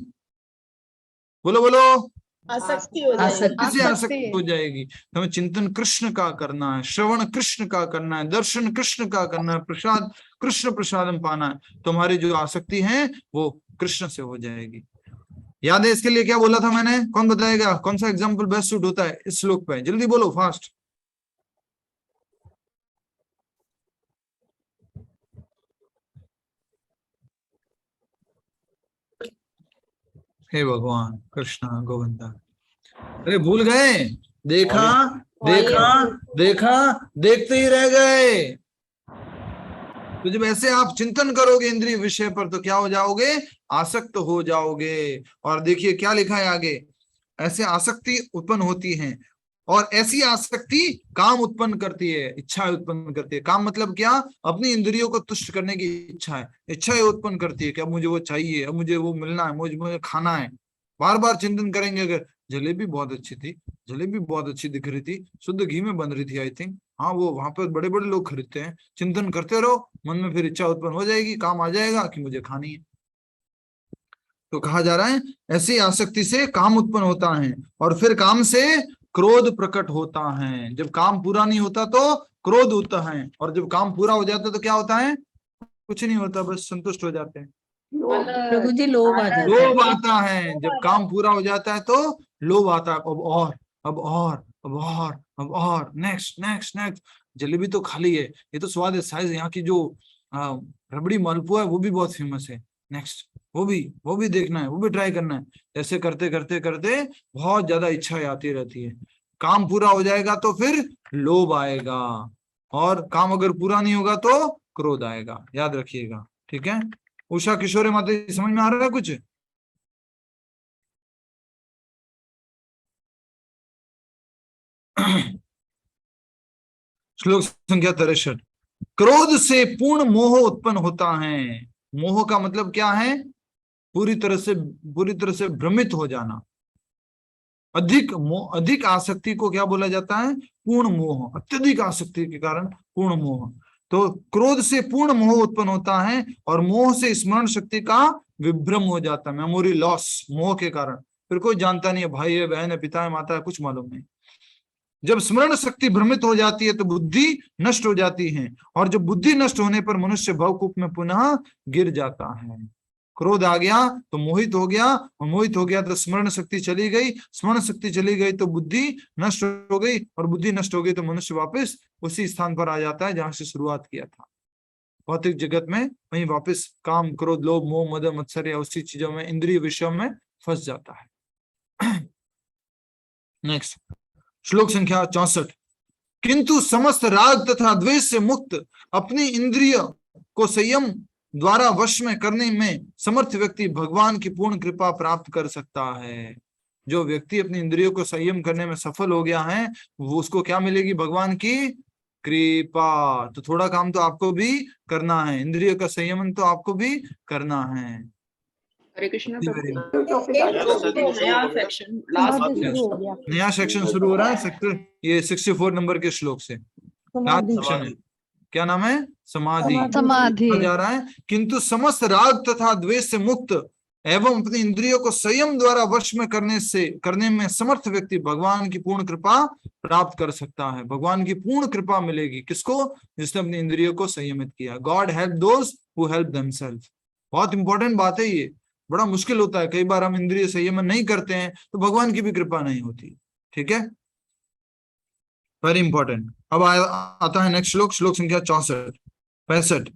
बोलो बोलो, आसक्ति हो जाएगी। आसक्ति हो जाएगी। तो हमें चिंतन कृष्ण का करना है, श्रवण कृष्ण का करना है, दर्शन कृष्ण का करना है, प्रसाद कृष्ण प्रसादम पाना है। तो हमारी जो आसक्ति है वो कृष्ण से हो जाएगी। याद है इसके लिए क्या बोला था मैंने? कौन बताएगा कौन सा एग्जाम्पल बेस्ट सूट होता है इस श्लोक पे? जल्दी बोलो, फास्ट। हे भगवान कृष्णा गोविंदा, अरे भूल गए? देखा देखा देखा, देखते ही रह गए। तो जब ऐसे आप चिंतन करोगे इंद्रिय विषय पर तो क्या हो जाओगे? आसक्त हो जाओगे। और देखिए क्या लिखा है आगे, ऐसे आसक्ति उत्पन्न होती है और ऐसी आसक्ति काम उत्पन्न करती है, इच्छा उत्पन्न करती है। काम मतलब क्या? अपनी इंद्रियों को तुष्ट करने की इच्छा है, इच्छा उत्पन्न करती है कि अब मुझे वो चाहिए, अब मुझे वो मिलना है, मुझे खाना है। बार बार चिंतन करेंगे, अगर जलेबी बहुत अच्छी थी, जलेबी बहुत अच्छी दिख रही थी, शुद्ध घी में बन रही थी आई थिंक, हाँ वो वहां पर बड़े बड़े लोग खरीदते हैं, चिंतन करते रहो, मन में फिर इच्छा उत्पन्न हो जाएगी, काम आ जाएगा कि मुझे खानी है। तो कहा जा रहा है ऐसी आसक्ति से काम उत्पन्न होता है और फिर काम से क्रोध प्रकट होता है। जब काम पूरा नहीं होता तो क्रोध होता है, और जब काम पूरा हो जाता है तो क्या होता है? कुछ नहीं होता, बस संतुष्ट हो जाते हैं। प्रभु जी लोभ आ जाता है। लोभ आता है। जब काम पूरा हो जाता है तो लोभ आता है, अब और नेक्स्ट नेक्स्ट नेक्स्ट। जलेबी तो खाली है, ये तो स्वाद है, साइज यहाँ की जो रबड़ी मालपुआ है वो भी बहुत फेमस है, नेक्स्ट वो भी देखना है, वो भी ट्राई करना है। ऐसे करते करते करते बहुत ज्यादा इच्छाएं आती रहती है। काम पूरा हो जाएगा तो फिर लोभ आएगा, और काम अगर पूरा नहीं होगा तो क्रोध आएगा, याद रखिएगा, ठीक है। उषा किशोरी माता जी, समझ में आ रहा है कुछ? श्लोक संख्या 63। क्रोध से पूर्ण मोह उत्पन्न होता है। मोह का मतलब क्या है? पूरी तरह से भ्रमित हो जाना। अधिक आसक्ति को क्या बोला जाता है? पूर्ण मोह। अत्यधिक आसक्ति के कारण पूर्ण मोह। तो क्रोध से पूर्ण मोह उत्पन्न होता है, और मोह से स्मरण शक्ति का विभ्रम हो जाता है, मेमोरी लॉस, मोह के कारण। फिर कोई जानता नहीं है, भाई है, बहन है, पिता है, माता है, कुछ मालूम नहीं। जब स्मरण शक्ति भ्रमित हो जाती है तो बुद्धि नष्ट हो जाती है, और जब बुद्धि नष्ट होने पर मनुष्य भवकूप में पुनः गिर जाता है। क्रोध आ गया तो मोहित हो गया, और मोहित हो गया तो स्मरण शक्ति चली गई, स्मरण शक्ति चली गई तो बुद्धि नष्ट हो गई, और बुद्धि नष्ट हो गई तो मनुष्य वापस उसी स्थान पर आ जाता है जहां से शुरुआत किया था, भौतिक जगत में। वहीं वापस काम, क्रोध, लोभ, मोह, मद, मत्सर या उसी चीजों में, इंद्रिय विषयों में फंस जाता है। नेक्स्ट श्लोक संख्या 64। किंतु समस्त राग तथा द्वेष से मुक्त, अपनी इंद्रिय को संयम द्वारा वश में करने में समर्थ व्यक्ति भगवान की पूर्ण कृपा प्राप्त कर सकता है। जो व्यक्ति अपनी इंद्रियों को संयम करने में सफल हो गया है, वो उसको क्या मिलेगी? भगवान की कृपा। तो थोड़ा काम तो आपको भी करना है, इंद्रियों का संयमन तो आपको भी करना है। हरे कृष्ण। नया सेक्शन शुरू हो रहा है, सेक्टर ये 64 नंबर के श्लोक से। क्या नाम है? समाधि जा रहा है। किंतु समस्त राग तथा द्वेष से मुक्त एवं अपनी इंद्रियों को संयम द्वारा वश में करने में समर्थ व्यक्ति भगवान की पूर्ण कृपा प्राप्त कर सकता है। भगवान की पूर्ण कृपा मिलेगी किसको? जिसने अपनी इंद्रियों को संयमित किया। God help those who help themselves. बहुत इंपॉर्टेंट बात है ये, बड़ा मुश्किल होता है। कई बार हम इंद्रिय संयमन नहीं करते हैं तो भगवान की भी कृपा नहीं होती, ठीक है, वेरी इंपॉर्टेंट। अब आता है नेक्स्ट श्लोक, श्लोक संख्या 65।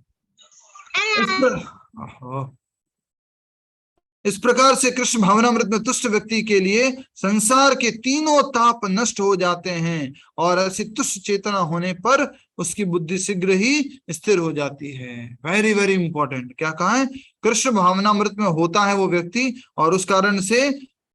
इस प्रकार से कृष्ण भावनामृत में तुष्ट व्यक्ति के लिए संसार के तीनों ताप नष्ट हो जाते हैं, और ऐसी तुष्ट चेतना होने पर उसकी बुद्धि शीघ्र ही स्थिर हो जाती है। Very very important. क्या कहा है? कृष्ण भावनामृत में होता है वो व्यक्ति, और उस कारण से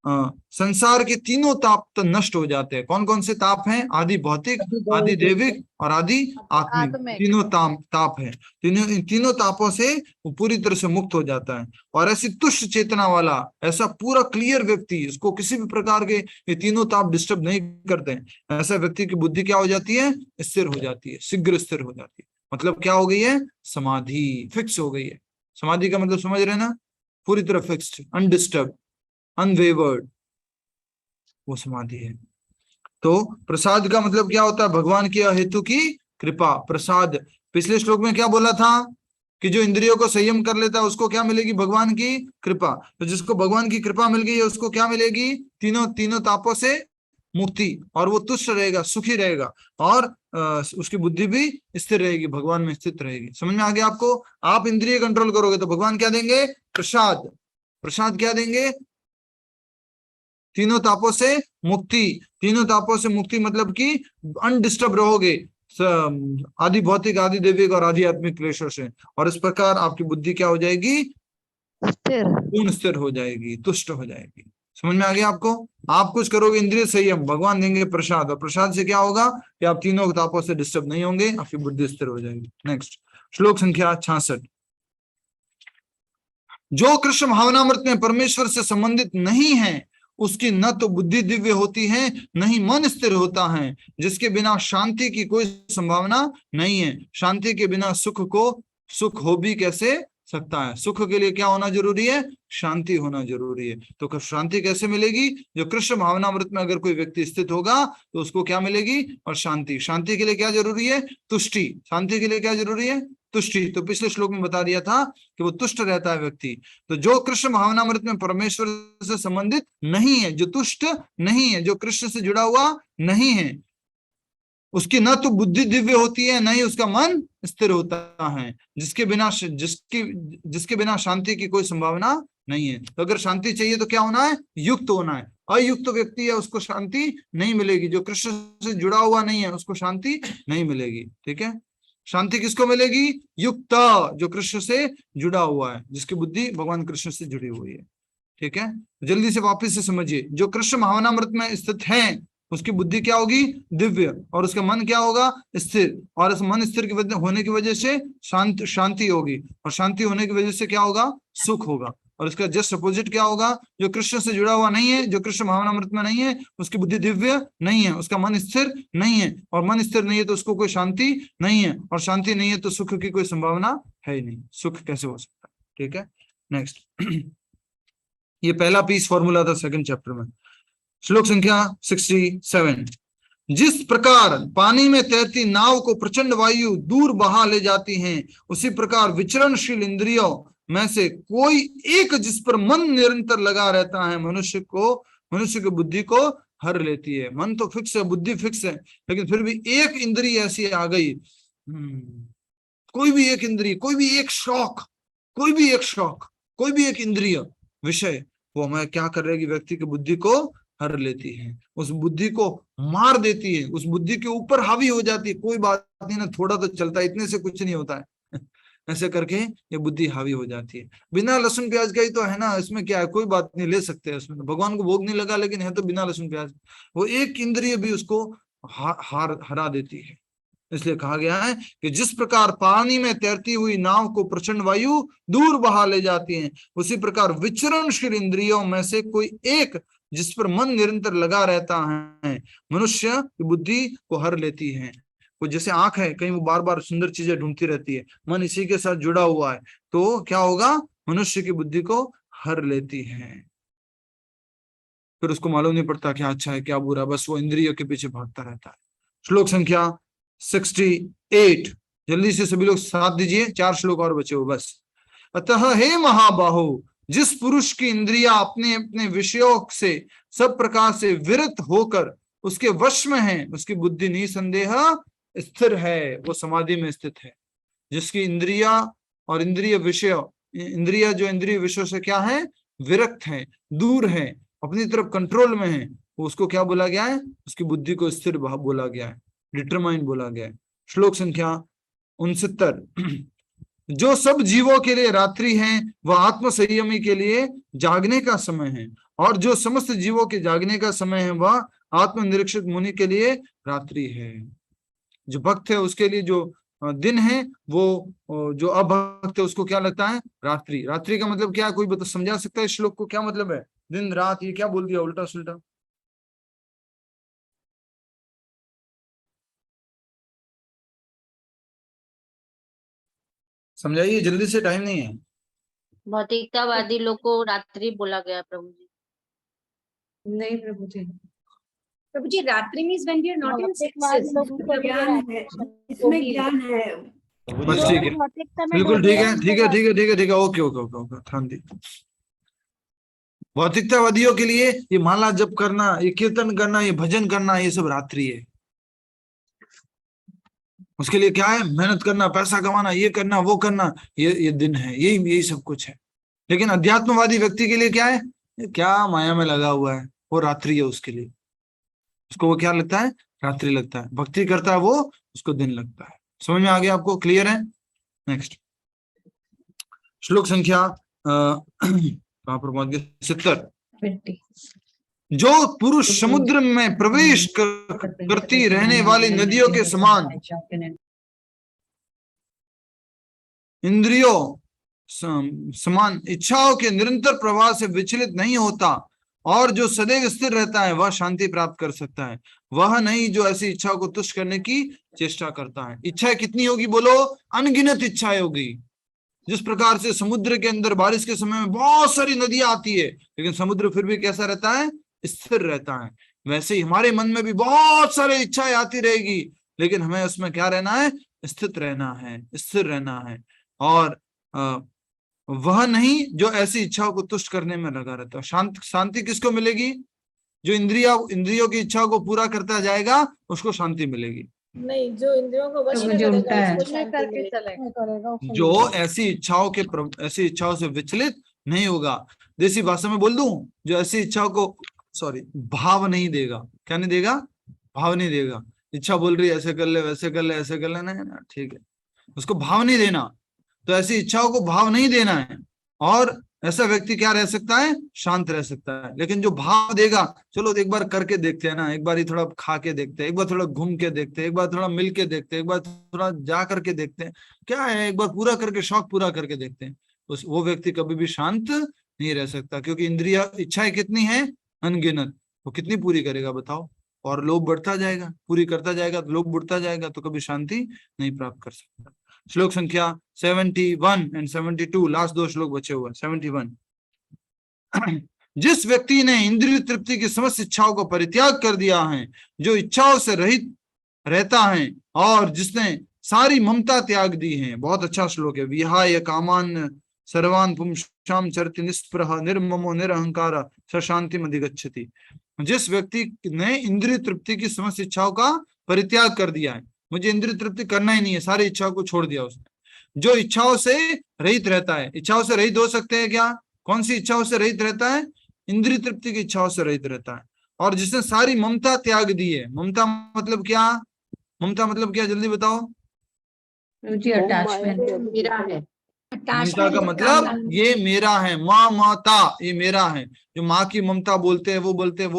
संसार के तीनों ताप तो नष्ट हो जाते हैं। कौन कौन से ताप हैं? आदि भौतिक, आदि दैविक और आदि आत्मिक। तीनों ताप है। तीनों तापों से वो पूरी तरह से मुक्त हो जाता है। और ऐसी तुष्ट चेतना वाला, ऐसा पूरा क्लियर व्यक्ति, इसको किसी भी प्रकार के ये तीनों ताप डिस्टर्ब नहीं करते हैं, ऐसा व्यक्ति की बुद्धि क्या हो जाती है? स्थिर हो जाती है, शीघ्र स्थिर हो जाती है। मतलब क्या हो गई है? समाधि फिक्स हो गई है। समाधि का मतलब समझ रहे ना? पूरी तरह फिक्स्ड, अनडिस्टर्ब, अनवेवर्ड, वो समाधि है। तो प्रसाद का मतलब क्या होता है? भगवान की अहेतु की कृपा, प्रसाद। पिछले श्लोक में क्या बोला था कि जो इंद्रियों को संयम कर लेता है उसको क्या मिलेगी? भगवान की कृपा। तो जिसको भगवान की कृपा मिल गई है उसको क्या मिलेगी? तीनों तापों से मुक्ति, और वो तुष्ट रहेगा, सुखी रहेगा, और उसकी बुद्धि भी स्थिर रहेगी, भगवान में स्थित रहेगी। समझ में आ गया आपको? आप इंद्रिय कंट्रोल करोगे तो भगवान क्या देंगे? प्रसाद। प्रसाद क्या देंगे? तीनों तापों से मुक्ति। तीनों तापों से मुक्ति मतलब कि अनडिस्टर्ब रहोगे आदि भौतिक, आदि दैविक और आदि आत्मिक क्लेशों से, और इस प्रकार आपकी बुद्धि क्या हो जाएगी? पूर्ण स्थिर हो जाएगी, तुष्ट हो जाएगी। समझ में आ गया आपको? आप कुछ करोगे इंद्रिय संयम, भगवान देंगे प्रसाद, और प्रसाद से क्या होगा कि आप तीनों तापों से डिस्टर्ब नहीं होंगे, आपकी बुद्धि स्थिर हो जाएगी। नेक्स्ट श्लोक संख्या 66। जो कृष्ण भावनामृत में परमेश्वर से संबंधित नहीं है उसकी न तो बुद्धि दिव्य होती है न ही मन स्थिर होता है, जिसके बिना शांति की कोई संभावना नहीं है। शांति के बिना सुख हो भी कैसे सकता है? सुख के लिए क्या होना जरूरी है? शांति होना जरूरी है। तो शांति कैसे मिलेगी? जो कृष्ण भावनामृत में अगर कोई व्यक्ति स्थित होगा तो उसको क्या मिलेगी? और शांति। शांति के लिए क्या जरूरी है? तुष्टि। शांति के लिए क्या जरूरी है? तुष्टि, तो पिछले श्लोक में बता दिया था कि वो तुष्ट रहता है व्यक्ति। तो जो कृष्ण भावनामृत में परमेश्वर से संबंधित नहीं है, जो तुष्ट नहीं है, जो कृष्ण से जुड़ा हुआ नहीं है, उसकी न तो बुद्धि दिव्य होती है, न ही उसका मन स्थिर होता है, जिसके बिना शांति की कोई संभावना नहीं है। तो अगर शांति चाहिए तो क्या होना है? युक्त होना है। अयुक्त व्यक्ति है उसको शांति नहीं मिलेगी, जो कृष्ण से जुड़ा हुआ नहीं है उसको शांति नहीं मिलेगी। ठीक है, शांति किसको मिलेगी? युक्त, जो कृष्ण से जुड़ा हुआ है, जिसकी बुद्धि भगवान कृष्ण से जुड़ी हुई है। ठीक है, जल्दी से वापस से समझिए, जो कृष्ण भावनामृत में स्थित है उसकी बुद्धि क्या होगी? दिव्य, और उसका मन क्या होगा? स्थिर, और इस मन स्थिर की होने की वजह से शांति होगी, और शांति होने की वजह से क्या होगा? सुख होगा। और इसका जस्ट अपोजिट क्या होगा? जो कृष्ण से जुड़ा हुआ नहीं है, जो कृष्ण भावनामृत में नहीं है, उसकी बुद्धि दिव्य नहीं है, उसका मन स्थिर नहीं है, और मन स्थिर नहीं है तो उसको कोई शांति नहीं है, और शांति नहीं है तो सुख की कोई संभावना है ही नहीं। सुख कैसे हो सकता है? ठीक है, नेक्स्ट। ये पहला पीस फॉर्मूला था सेकंड चैप्टर में। श्लोक संख्या 67। जिस प्रकार पानी में तैरती नाव को प्रचंड वायु दूर बहा ले जाती हैं, उसी प्रकार विचरणशील इंद्रियों में से कोई एक जिस पर मन निरंतर लगा रहता है, मनुष्य की बुद्धि को हर लेती है। मन तो फिक्स है, बुद्धि फिक्स है, लेकिन फिर भी एक इंद्रिय ऐसी आ गई, कोई भी एक इंद्रिय, कोई भी एक शौक, कोई भी एक इंद्रिय विषय, वो हमें क्या कर रहेगी? व्यक्ति की बुद्धि को हर लेती है, उस बुद्धि को मार देती है, उस बुद्धि के ऊपर हावी हो जाती है। कोई बात नहीं ना, थोड़ा तो चलता है, इतने से कुछ नहीं होता है। ऐसे करके ये बुद्धि हावी हो जाती है। बिना लहसुन प्याज का ही तो है ना, इसमें क्या है? कोई बात नहीं, ले सकते हैं, उसमें भगवान को भोग नहीं लगा, लेकिन है तो बिना लहसुन प्याज। वो एक इंद्रिय भी उसको हरा देती है। इसलिए कहा गया है कि जिस प्रकार पानी में तैरती हुई नाव को प्रचंड वायु दूर बहा ले जाती है, उसी प्रकार विचरणशील इंद्रियों में से कोई एक जिस पर मन निरंतर लगा रहता है, मनुष्य की बुद्धि को हर लेती है। वो जैसे आंख है, कहीं वो बार बार सुंदर चीजें ढूंढती रहती है, मन इसी के साथ जुड़ा हुआ है, तो क्या होगा? मनुष्य की बुद्धि को हर लेती है। फिर उसको मालूम नहीं पड़ता क्या अच्छा है क्या बुरा, बस वो इंद्रियों के पीछे भागता रहता है। श्लोक संख्या 68। जल्दी से सभी लोग साथ दीजिए, 4 श्लोक और बचे हो बस। अतः हे महाबाहो, जिस पुरुष की इंद्रियां अपने अपने विषयों से सब प्रकार से विरत होकर उसके वश में है, उसकी बुद्धि निसंदेह स्थिर है, वो समाधि में स्थित है। जिसकी इंद्रिया और इंद्रिय विषय, इंद्रिया जो इंद्रिय विषयों से क्या है? विरक्त है, दूर है, अपनी तरफ कंट्रोल में है, उसको क्या बोला गया है? उसकी बुद्धि को स्थिर भाव बोला गया है, डिटरमाइन बोला गया है। श्लोक संख्या 69। जो सब जीवों के लिए रात्रि है, वह आत्म संयमी के लिए जागने का समय है, और जो समस्त जीवों के जागने का समय है, वह आत्मनिरीक्षक मुनि के लिए रात्रि है। जो भक्त है उसके लिए जो दिन है, वो जो अभक्त है उसको क्या लगता है? रात्रि। रात्रि का मतलब क्या है? कोई समझा सकता है इस श्लोक को? क्या मतलब है? दिन रात, ये क्या बोल दिया उल्टा सुल्टा? समझाइए जल्दी से, टाइम नहीं है। भौतिकतावादी लोग को रात्रि बोला गया प्रभु जी। नहीं प्रभु जी, प्रभु जी, रात्रि means when we are not in senses. ज्ञान है, इसमें ज्ञान है। बस ठीक है, बिल्कुल ठीक है, ठीक है, ठीक है, ठीक है, ठीक है, ओके ओके ओके ओके, ध्यान दीजिए। भौतिकतावादियों के लिए ये माला जप करना, ये कीर्तन करना, ये भजन करना, ये सब रात्रि है। उसके लिए क्या है? मेहनत करना, पैसा कमाना, ये करना, वो करना, ये दिन है, यही सब कुछ है। लेकिन अध्यात्मवादी व्यक्ति के लिए क्या है? क्या माया में लगा हुआ है, वो रात्रि है उसके लिए। उसको वो क्या लगता है? रात्रि लगता है। भक्ति करता है वो, उसको दिन लगता है। समझ में आ गया आपको? क्लियर है? नेक्स्ट श्लोक संख्या 70। जो पुरुष समुद्र में प्रवेश करती रहने वाली नदियों के समान इंद्रियों समान इच्छाओं के निरंतर प्रवाह से विचलित नहीं होता, और जो सदैव स्थिर रहता है, वह शांति प्राप्त कर सकता है। वह नहीं जो ऐसी इच्छा को तुष्ट करने की चेष्टा करता है। इच्छाएं कितनी होगी? बोलो, अनगिनत इच्छाएं होगी। जिस प्रकार से समुद्र के अंदर बारिश के समय में बहुत सारी नदियां आती है, लेकिन समुद्र फिर भी कैसा रहता है? स्थिर रहता है। वैसे ही हमारे मन में भी बहुत सारी इच्छाएं आती रहेगी, लेकिन हमें उसमें क्या रहना है, स्थित रहना है, स्थिर रहना है। और वह नहीं जो ऐसी इच्छाओं को तुष्ट करने में लगा रहता है। शांति किसको मिलेगी? जो इंद्रियों की इच्छाओं को पूरा करता जाएगा उसको शांति मिलेगी। नहीं, जो इंद्रियों को वश तो में जो करेगा उल्टा है, उसको शांति मिलेगी। जो ऐसी इच्छाओं से विचलित नहीं होगा। देसी भाषा में बोल दूं, जो ऐसी इच्छाओं को भाव नहीं देगा। क्या नहीं देगा? भाव नहीं देगा। इच्छा बोल रही है ऐसे कर ले, वैसे कर ले, ऐसे कर ले, नहीं ना, ठीक है, उसको भाव नहीं देना। तो ऐसी इच्छाओं को भाव नहीं देना है, और ऐसा व्यक्ति क्या रह सकता है? शांत रह सकता है। लेकिन जो भाव देगा, चलो एक बार करके देखते हैं ना, एक बार ही थोड़ा खा के देखते हैं, एक बार थोड़ा घूम के देखते हैं, एक बार थोड़ा मिल के देखते हैं, एक बार थोड़ा जा करके देखते हैं, क्या है, एक बार पूरा करके, शौक पूरा करके देखते हैं, वो व्यक्ति कभी भी शांत नहीं रह सकता। क्योंकि इंद्रिया इच्छाएं कितनी है? अनगिनत। वो कितनी पूरी करेगा बताओ? और लोभ बढ़ता जाएगा, पूरी करता जाएगा तो लोभ बढ़ता जाएगा, तो कभी शांति नहीं प्राप्त कर सकता। श्लोक संख्या 71 एंड 72, लास्ट 2 श्लोक बचे हुए। 71, जिस व्यक्ति ने इंद्रिय तृप्ति की समस्त इच्छाओं को परित्याग कर दिया है, जो इच्छाओं से रहित रहता है, और जिसने सारी ममता त्याग दी है। बहुत अच्छा श्लोक है। विहाय कामान सर्वान पुंसाम चरति निस्पृह निर्ममो निरहंकार स शांतिम अधिगच्छति। जिस व्यक्ति ने इंद्रिय तृप्ति की समस्त इच्छाओं का परित्याग कर दिया है, मुझे इंद्रिय तृप्ति करना ही नहीं है, सारी इच्छाओं को छोड़ दिया उसने। जो इच्छाओं से रहित रहता है। इच्छाओं से रहित हो सकते हैं क्या? कौन सी इच्छाओं से रहित रहता है? इंद्रिय तृप्ति की इच्छाओं से रहित रहता है। और जिसने सारी ममता त्याग दी है। ममता मतलब क्या? ममता मतलब क्या, जल्दी बताओ? अटैचमेंट। मेरा है। ममता का मतलब ये मेरा है, माँ माता, ये मेरा है। जो माँ की ममता बोलते हैं, वो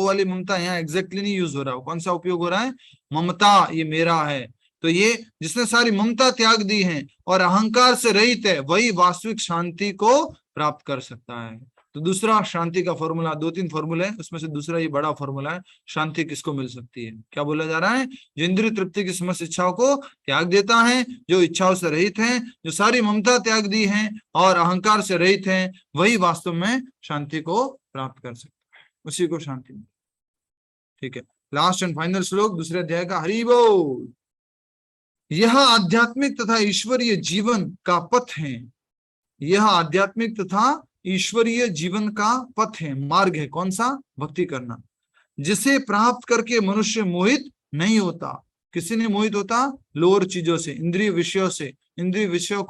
वाली ममता यहाँ एग्जैक्टली नहीं यूज हो रहा है। कौन सा उपयोग हो रहा है? ममता, ये मेरा है। तो ये जिसने सारी ममता त्याग दी है और अहंकार से रहित है, वही वास्तविक शांति को प्राप्त कर सकता है। तो दूसरा शांति का फॉर्मूला, 2-3 फॉर्मूले हैं, उसमें से दूसरा ये बड़ा फॉर्मूला है। शांति किसको मिल सकती है? क्या बोला जा रहा है? जो इंद्रिय तृप्ति की समस्त इच्छाओं को त्याग देता है, जो इच्छाओं से रहित है, जो सारी ममता त्याग दी है और अहंकार से रहित है, वही वास्तव में शांति को प्राप्त कर सकता है। उसी को शांति मिलती है। ठीक है, लास्ट एंड फाइनल श्लोक दूसरे अध्याय का। हरि बोल। यह आध्यात्मिक तथा ईश्वरीय जीवन का पथ है। यह आध्यात्मिक तथा ईश्वरीय जीवन का पथ है, मार्ग है। कौन सा? भक्ति करना, जिसे प्राप्त करके मनुष्य मोहित नहीं होता। किसी ने मोहित होता? लोअर चीजों से, इंद्रिय विषयों से, इंद्रिय विषयों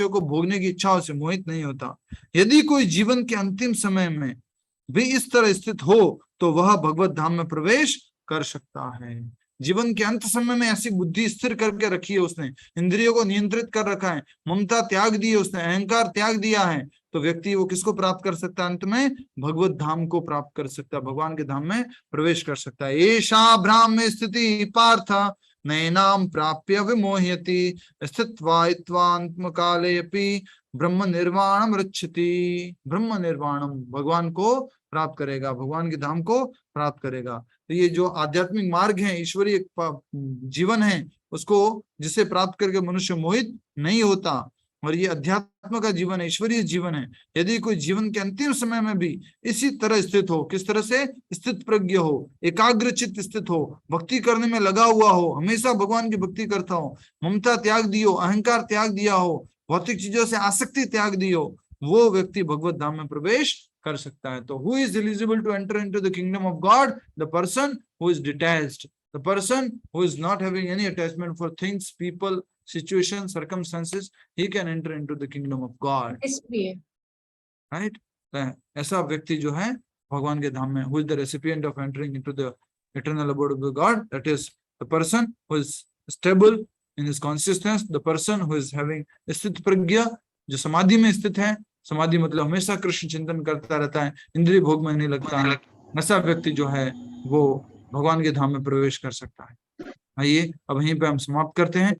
को भोगने की इच्छाओं से मोहित नहीं होता। यदि कोई जीवन के अंतिम समय में भी इस तरह स्थित हो, तो वह भगवत धाम में प्रवेश कर सकता है। जीवन के अंत समय में ऐसी बुद्धि स्थिर करके रखी है उसने, इंद्रियों को नियंत्रित कर रखा है, ममता त्याग दी है उसने, अहंकार त्याग दिया है, तो व्यक्ति वो किसको प्राप्त कर सकता है? अंत में भगवत धाम को प्राप्त कर सकता है, भगवान के धाम में प्रवेश कर सकता है। एषा ब्राह्म्य स्थिति पार्थ नैनाम प्राप्य विमोह्यति स्थित्वात्मकालेपि ब्रह्म निर्वाणम रक्षति। ब्रह्म निर्वाणम, भगवान को प्राप्त करेगा, भगवान के धाम को प्राप्त करेगा। तो ये जो आध्यात्मिक मार्ग है, ईश्वरीय जीवन है, उसको जिसे प्राप्त करके मनुष्य मोहित नहीं होता, और ये अध्यात्म का जीवन है, ईश्वरीय जीवन है। यदि कोई जीवन के अंतिम समय में भी इसी तरह स्थित हो, किस तरह से? स्थित प्रज्ञ हो, एकाग्रचित्त स्थित हो, भक्ति करने में लगा हुआ हो, हमेशा भगवान की भक्ति करता हो, ममता त्याग दी हो, अहंकार त्याग दिया हो, भौतिक चीजों से आसक्ति त्याग दी हो, वो व्यक्ति भगवत धाम में प्रवेश कर सकता है। तो who is eligible to enter into the kingdom of God? The person who is detached, the person who is not having any attachment for things, people, situation, circumstances, he can enter into the kingdom of God. Right? ऐसा व्यक्ति जो है भगवान के धाम में, who is the recipient of entering into the eternal abode of the God? That is the person who is stable in his consciousness, the person who is having स्थित प्रज्ञा, जो समाधि में स्थित है। समाधि मतलब हमेशा कृष्ण चिंतन करता रहता है, इंद्रिय भोग में नहीं लगता है। ऐसा व्यक्ति जो है वो भगवान के धाम में प्रवेश कर सकता है। आइए अब यहीं पे हम समाप्त करते हैं।